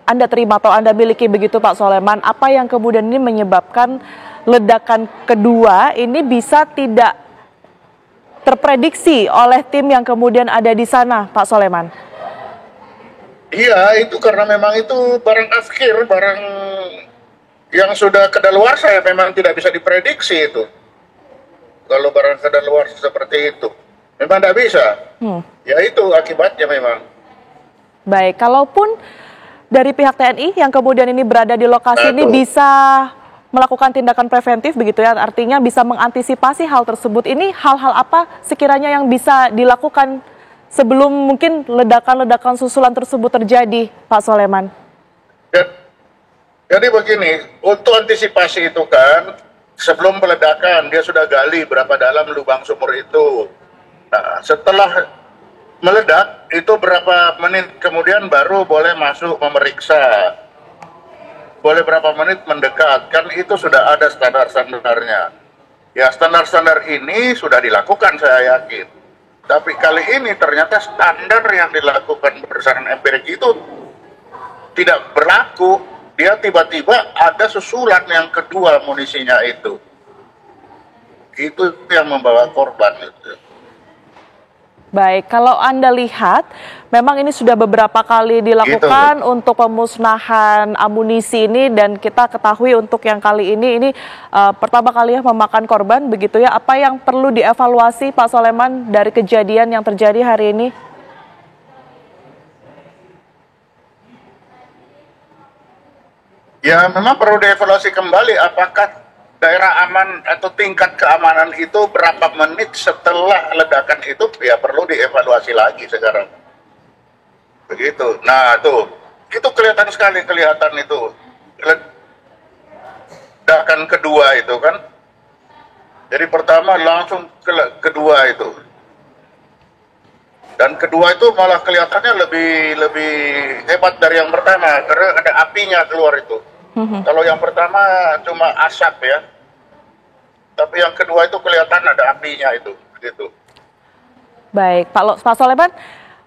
Anda terima atau Anda miliki begitu Pak Soleman, apa yang kemudian ini menyebabkan ledakan kedua ini bisa tidak terprediksi oleh tim yang kemudian ada di sana, Pak Soleman? Iya, itu karena memang itu barang afkir, barang yang sudah kedaluarsa ya, memang tidak bisa diprediksi itu. Kalau barang kedaluarsa seperti itu, memang tidak bisa. Ya itu akibatnya memang. Baik, kalaupun dari pihak TNI yang kemudian ini berada di lokasi ini bisa melakukan tindakan preventif begitu ya, artinya bisa mengantisipasi hal tersebut. Ini hal-hal apa sekiranya yang bisa dilakukan sebelum mungkin ledakan-ledakan susulan tersebut terjadi, Pak Soleman? Jadi begini, untuk antisipasi itu kan, sebelum peledakan dia sudah gali berapa dalam lubang sumur itu. Nah, setelah meledak itu berapa menit kemudian baru boleh masuk memeriksa. Boleh berapa menit mendekat, kan itu sudah ada standar-standarnya. Ya standar-standar ini sudah dilakukan saya yakin. Tapi kali ini ternyata standar yang dilakukan berdasarkan empirik itu tidak berlaku. Dia tiba-tiba ada susulan yang kedua munisinya itu. Itu yang membawa korban itu. Baik, kalau Anda lihat, memang ini sudah beberapa kali dilakukan untuk pemusnahan amunisi ini, dan kita ketahui untuk yang kali ini pertama kali ya memakan korban, begitu ya. Apa yang perlu dievaluasi Pak Soleman dari kejadian yang terjadi hari ini? Ya memang perlu dievaluasi kembali apakah daerah aman atau tingkat keamanan itu berapa menit setelah ledakan itu, ya perlu dievaluasi lagi sekarang. Begitu. Nah tuh, itu kelihatan sekali itu ledakan kedua itu kan. Jadi pertama langsung kedua itu. Dan kedua itu malah kelihatannya lebih hebat dari yang pertama karena ada apinya keluar itu. Kalau yang pertama cuma asap ya, tapi yang kedua itu kelihatan ada apinya itu, gitu. Baik, Pak Soleman,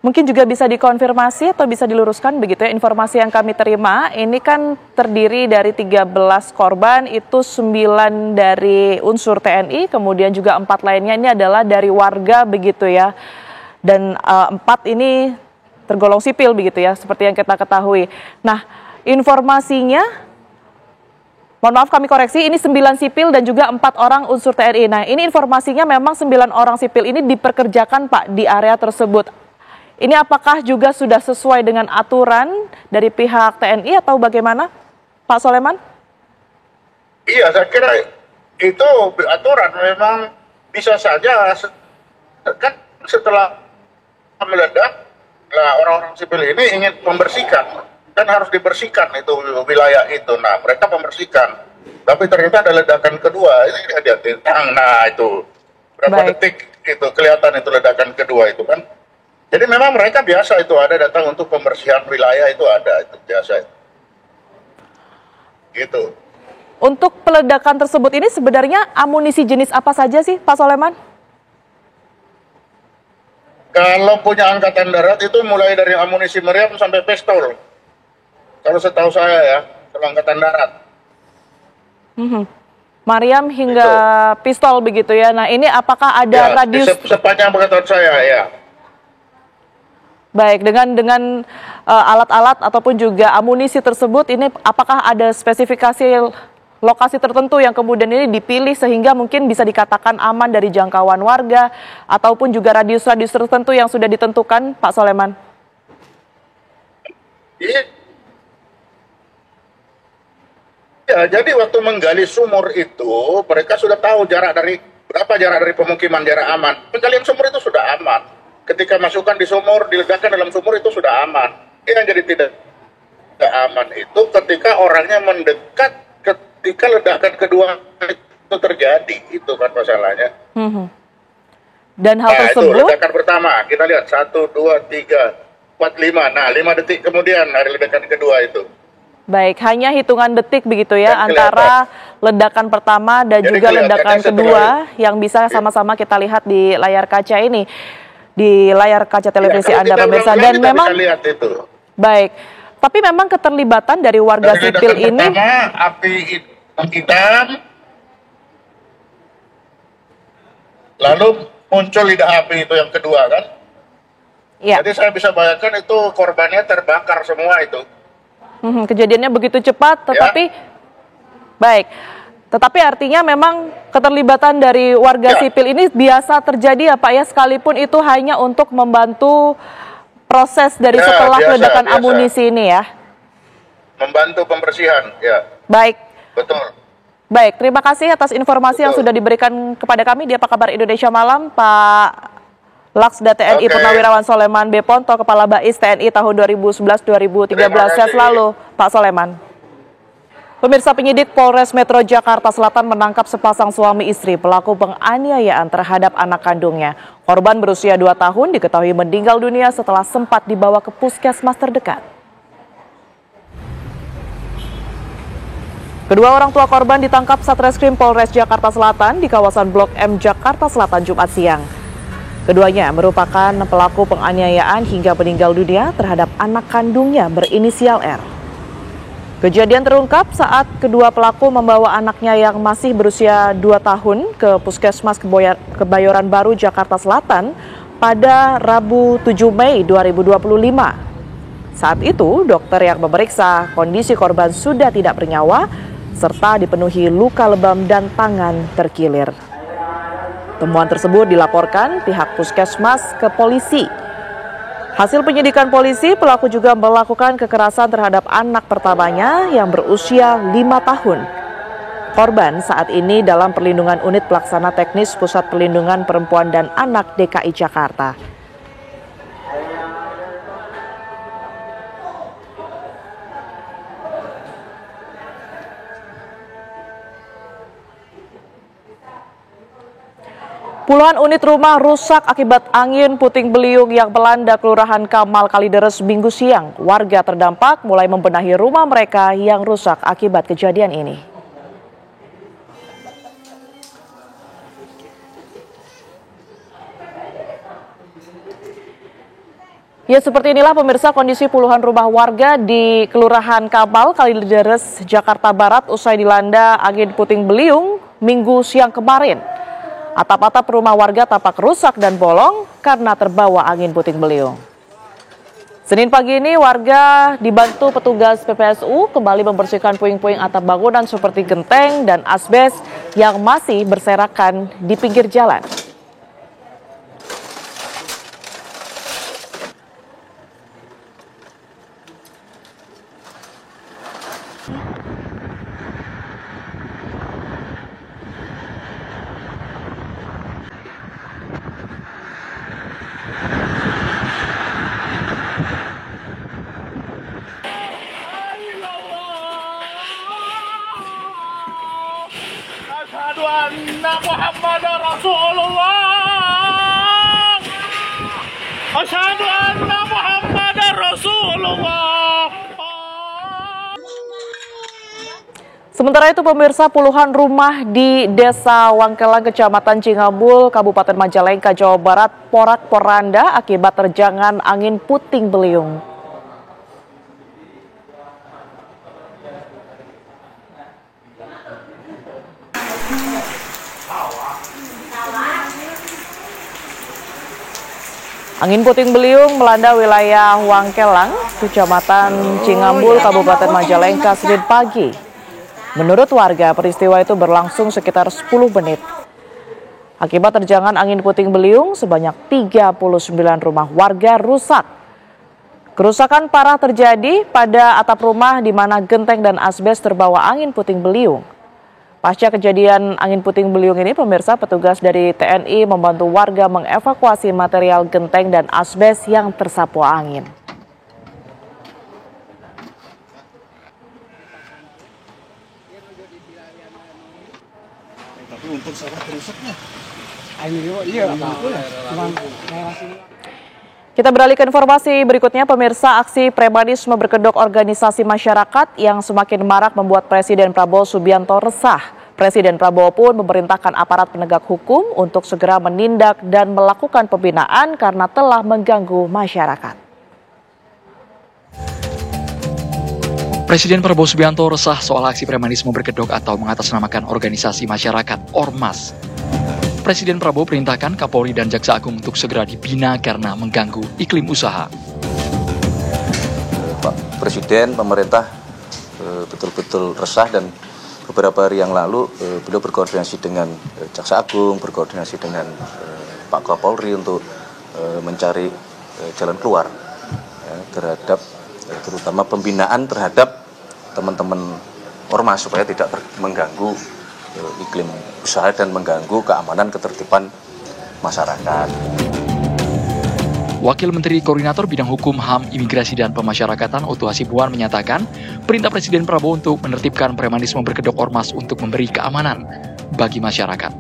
mungkin juga bisa dikonfirmasi atau bisa diluruskan begitu ya, informasi yang kami terima, ini kan terdiri dari 13 korban, itu 9 dari unsur TNI, kemudian juga 4 lainnya ini adalah dari warga begitu ya, dan 4 ini tergolong sipil begitu ya, seperti yang kita ketahui. Nah, informasinya, mohon maaf kami koreksi, ini 9 sipil dan juga 4 orang unsur TNI. Nah, ini informasinya memang 9 orang sipil ini dipekerjakan Pak di area tersebut. Ini apakah juga sudah sesuai dengan aturan dari pihak TNI atau bagaimana Pak Soleman? Iya, saya kira itu aturan, memang bisa saja kan setelah meledak, orang-orang sipil ini ingin membersihkan. Kan harus dibersihkan itu wilayah itu. Nah, mereka membersihkan. Tapi ternyata ada ledakan kedua. Ini dia tentang. Nah, itu berapa detik itu kelihatan itu ledakan kedua itu kan. Jadi memang mereka biasa itu ada datang untuk pembersihan wilayah itu ada itu biasa. Gitu. Untuk peledakan tersebut ini sebenarnya amunisi jenis apa saja sih, Pak Soleman? Kalau punya angkatan darat itu mulai dari amunisi meriam sampai pistol. Kalau setahu saya ya, kalau angkatan darat. Meriam hingga pistol begitu ya. Nah, ini apakah ada radius? Sepanjang pengetahuan saya ya. Baik, dengan alat-alat ataupun juga amunisi tersebut, ini apakah ada spesifikasi lokasi tertentu yang kemudian ini dipilih sehingga mungkin bisa dikatakan aman dari jangkauan warga ataupun juga radius-radius tertentu yang sudah ditentukan, Pak Soleman? Iya. Ya, jadi waktu menggali sumur itu, mereka sudah tahu berapa jarak dari pemukiman, jarak aman. Penggalian sumur itu sudah aman. Ketika masukkan di sumur, diledakkan dalam sumur itu sudah aman. Yang jadi tidak aman itu ketika orangnya mendekat ketika ledakan kedua itu terjadi. Itu kan masalahnya. Dan hal tersebut? Itu ledakan pertama, kita lihat 1, 2, 3, 4, 5. Nah, 5 detik kemudian dari ledakan kedua itu. Baik, hanya hitungan detik begitu ya antara ledakan pertama dan juga ledakan kedua yang bisa sama-sama kita lihat di layar kaca ini, di layar kaca televisi Anda pemirsa. Dan memang lihat itu. Baik, tapi memang keterlibatan dari warga sipil ini. Pertama, api hitam, lalu muncul lidah api itu yang kedua kan. Ya. Jadi saya bisa bayangkan itu korbannya terbakar semua itu. Kejadiannya begitu cepat, tetapi baik. Tetapi artinya memang keterlibatan dari warga sipil ini biasa terjadi ya Pak ya, sekalipun itu hanya untuk membantu proses dari setelah ledakan amunisi ini ya. Membantu pembersihan, ya. Baik. Betul. Baik, terima kasih atas informasi yang sudah diberikan kepada kami di Apa Kabar Indonesia Malam, Pak Laksda TNI Purnawirawan Soleman B. Ponto, Kepala Bais TNI tahun 2011-2013. Sehat selalu, Pak Soleman. Pemirsa, penyidik Polres Metro Jakarta Selatan menangkap sepasang suami istri pelaku penganiayaan terhadap anak kandungnya. Korban berusia 2 tahun diketahui meninggal dunia setelah sempat dibawa ke puskesmas terdekat. Kedua orang tua korban ditangkap Satreskrim Polres Jakarta Selatan di kawasan Blok M Jakarta Selatan Jumat siang. Keduanya merupakan pelaku penganiayaan hingga meninggal dunia terhadap anak kandungnya berinisial R. Kejadian terungkap saat kedua pelaku membawa anaknya yang masih berusia 2 tahun ke Puskesmas Kebayoran Baru, Jakarta Selatan pada Rabu 7 Mei 2025. Saat itu, dokter yang memeriksa kondisi korban sudah tidak bernyawa serta dipenuhi luka lebam dan tangan terkilir. Temuan tersebut dilaporkan pihak Puskesmas ke polisi. Hasil penyidikan polisi, pelaku juga melakukan kekerasan terhadap anak pertamanya yang berusia 5 tahun. Korban saat ini dalam perlindungan unit pelaksana teknis Pusat Perlindungan Perempuan dan Anak DKI Jakarta. Puluhan unit rumah rusak akibat angin puting beliung yang melanda Kelurahan Kamal Kalideres Minggu siang. Warga terdampak mulai membenahi rumah mereka yang rusak akibat kejadian ini. Ya, seperti inilah pemirsa kondisi puluhan rumah warga di Kelurahan Kamal Kalideres, Jakarta Barat usai dilanda angin puting beliung Minggu siang kemarin. Atap-atap rumah warga tampak rusak dan bolong karena terbawa angin puting beliung. Senin pagi ini warga dibantu petugas PPSU kembali membersihkan puing-puing atap bangunan seperti genteng dan asbes yang masih berserakan di pinggir jalan. Asyhadu anna Muhammadar Rasulullah. Asyhadu anna Muhammadar Rasulullah. Sementara itu pemirsa, puluhan rumah di Desa Wangkelang, Kecamatan Cingambul, Kabupaten Majalengka, Jawa Barat porak-poranda akibat terjangan angin puting beliung. Angin puting beliung melanda wilayah Wangkelang, Kecamatan Cingambul, Kabupaten Majalengka, Senin pagi. Menurut warga, peristiwa itu berlangsung sekitar 10 menit. Akibat terjangan angin puting beliung, sebanyak 39 rumah warga rusak. Kerusakan parah terjadi pada atap rumah di mana genteng dan asbes terbawa angin puting beliung. Pasca kejadian angin puting beliung ini, pemirsa, petugas dari TNI membantu warga mengevakuasi material genteng dan asbes yang tersapu angin. Tapi untuk sangat rusaknya. Kita beralih ke informasi berikutnya, pemirsa. Aksi premanisme berkedok organisasi masyarakat yang semakin marak membuat Presiden Prabowo Subianto resah. Presiden Prabowo pun memerintahkan aparat penegak hukum untuk segera menindak dan melakukan pembinaan karena telah mengganggu masyarakat. Presiden Prabowo Subianto resah soal aksi premanisme berkedok atau mengatasnamakan organisasi masyarakat Ormas. Presiden Prabowo perintahkan Kapolri dan Jaksa Agung untuk segera dibina karena mengganggu iklim usaha. Pak Presiden, pemerintah betul-betul resah dan beberapa hari yang lalu beliau berkoordinasi dengan Jaksa Agung, berkoordinasi dengan Pak Kapolri untuk mencari jalan keluar terhadap terutama pembinaan terhadap teman-teman ormas supaya tidak mengganggu iklim usaha dan mengganggu keamanan ketertiban masyarakat. Wakil Menteri Koordinator Bidang Hukum, HAM, Imigrasi, dan Pemasyarakatan Oto Hasibuan menyatakan perintah Presiden Prabowo untuk menertibkan premanisme berkedok ormas untuk memberi keamanan bagi masyarakat.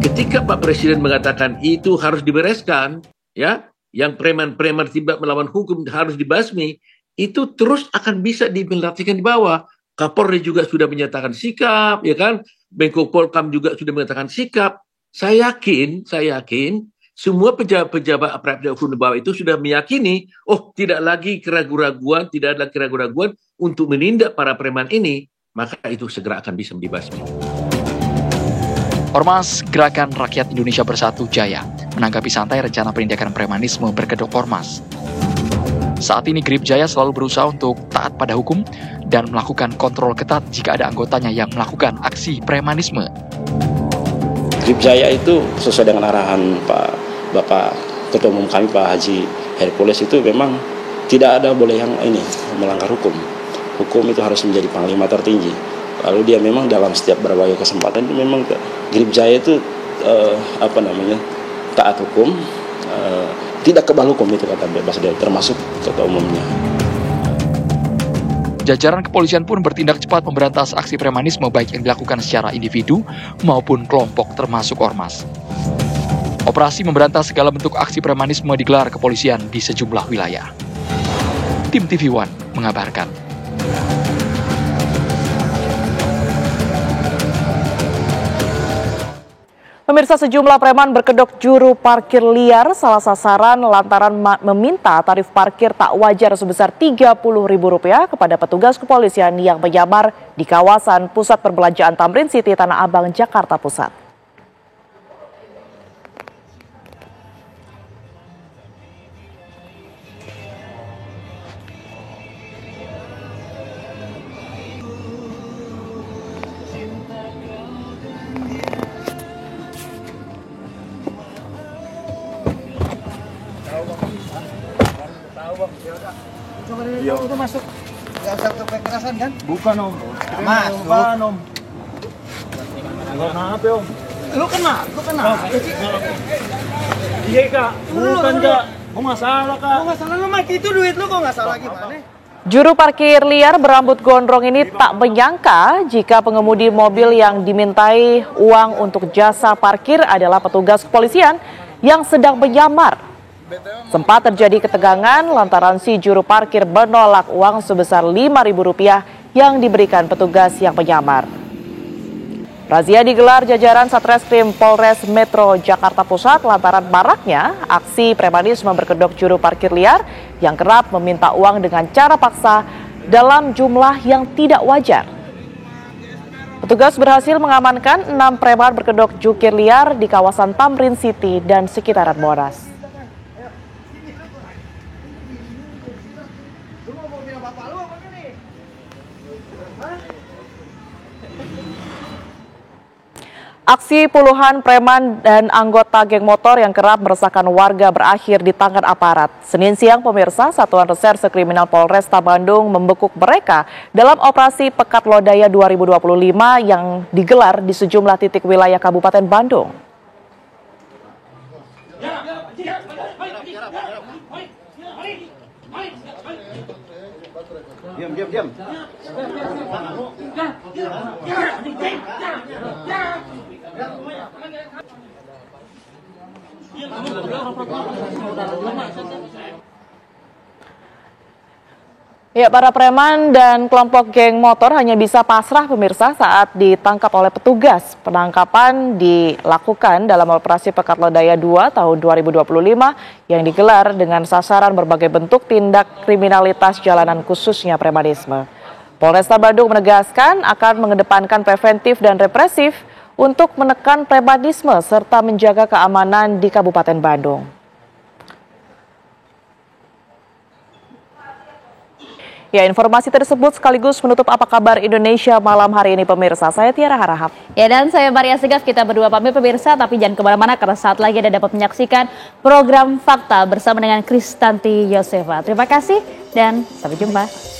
Ketika Pak Presiden mengatakan itu harus dibereskan, ya, yang preman-preman tidak melawan hukum harus dibasmi, itu terus akan bisa diimplementasikan di bawah. Kapolri juga sudah menyatakan sikap, ya kan? Menko Polkam juga sudah mengatakan sikap. Saya yakin semua pejabat aparat hukum di bawah itu sudah meyakini, tidak lagi keraguan-raguan, tidak ada keraguan-raguan untuk menindak para preman ini, maka itu segera akan bisa dibasmi. Ormas Gerakan Rakyat Indonesia Bersatu Jaya menanggapi santai rencana penindakan premanisme berkedok ormas. Saat ini Grip Jaya selalu berusaha untuk taat pada hukum dan melakukan kontrol ketat jika ada anggotanya yang melakukan aksi premanisme. Grip Jaya itu sesuai dengan arahan Bapak Ketua Umum kami Pak Haji Hercules itu memang tidak ada boleh yang melanggar hukum. Hukum itu harus menjadi panglima tertinggi. Lalu dia memang dalam setiap berbagai kesempatan itu memang Grip Jaya itu taat hukum, tidak kebal hukum itu kata bebas dia termasuk ketua umumnya. Jajaran kepolisian pun bertindak cepat memberantas aksi premanisme baik yang dilakukan secara individu maupun kelompok termasuk ormas. Operasi memberantas segala bentuk aksi premanisme digelar kepolisian di sejumlah wilayah. Tim TV One mengabarkan. Pemirsa, sejumlah preman berkedok juru parkir liar salah sasaran lantaran meminta tarif parkir tak wajar sebesar Rp30.000 kepada petugas kepolisian yang menyamar di kawasan pusat perbelanjaan Tamrin City, Tanah Abang, Jakarta Pusat. Iya, itu masuk. Gak usah kekerasan kan? Bukan om. Bukan om. Kenapa om? Lu kena. Iya kak, bukan kak. Kok nggak salah kak? Kok nggak salah, lu mati itu duit lu kok nggak salah gimana? Juru parkir liar berambut gondrong ini tak menyangka jika pengemudi mobil yang dimintai uang untuk jasa parkir adalah petugas kepolisian yang sedang menyamar. Sempat terjadi ketegangan lantaran si juru parkir menolak uang sebesar Rp5.000 yang diberikan petugas yang menyamar. Razia digelar jajaran Satreskrim Polres Metro Jakarta Pusat lantaran maraknya aksi premanisme berkedok juru parkir liar yang kerap meminta uang dengan cara paksa dalam jumlah yang tidak wajar. Petugas berhasil mengamankan 6 preman berkedok jukir liar di kawasan Tamrin City dan sekitaran Monas. Aksi puluhan preman dan anggota geng motor yang kerap meresahkan warga berakhir di tangan aparat. Senin siang, pemirsa, Satuan Reserse Kriminal Polresta Bandung membekuk mereka dalam operasi Pekat Lodaya 2025 yang digelar di sejumlah titik wilayah Kabupaten Bandung. Diam. Ya, para preman dan kelompok geng motor hanya bisa pasrah, pemirsa, saat ditangkap oleh petugas. Penangkapan dilakukan dalam operasi Pekat Lodaya 2 tahun 2025 yang digelar dengan sasaran berbagai bentuk tindak kriminalitas jalanan khususnya premanisme. Polresta Bandung menegaskan akan mengedepankan preventif dan represif untuk menekan premanisme serta menjaga keamanan di Kabupaten Bandung. Ya, informasi tersebut sekaligus menutup Apa Kabar Indonesia malam hari ini, pemirsa. Saya Tiara Harahap. Ya, dan saya Maria Segaf. Kita berdua pamit, pemirsa, tapi jangan kemana-mana karena saat lagi Anda dapat menyaksikan program Fakta bersama dengan Kristanti Yosefa. Terima kasih dan sampai jumpa.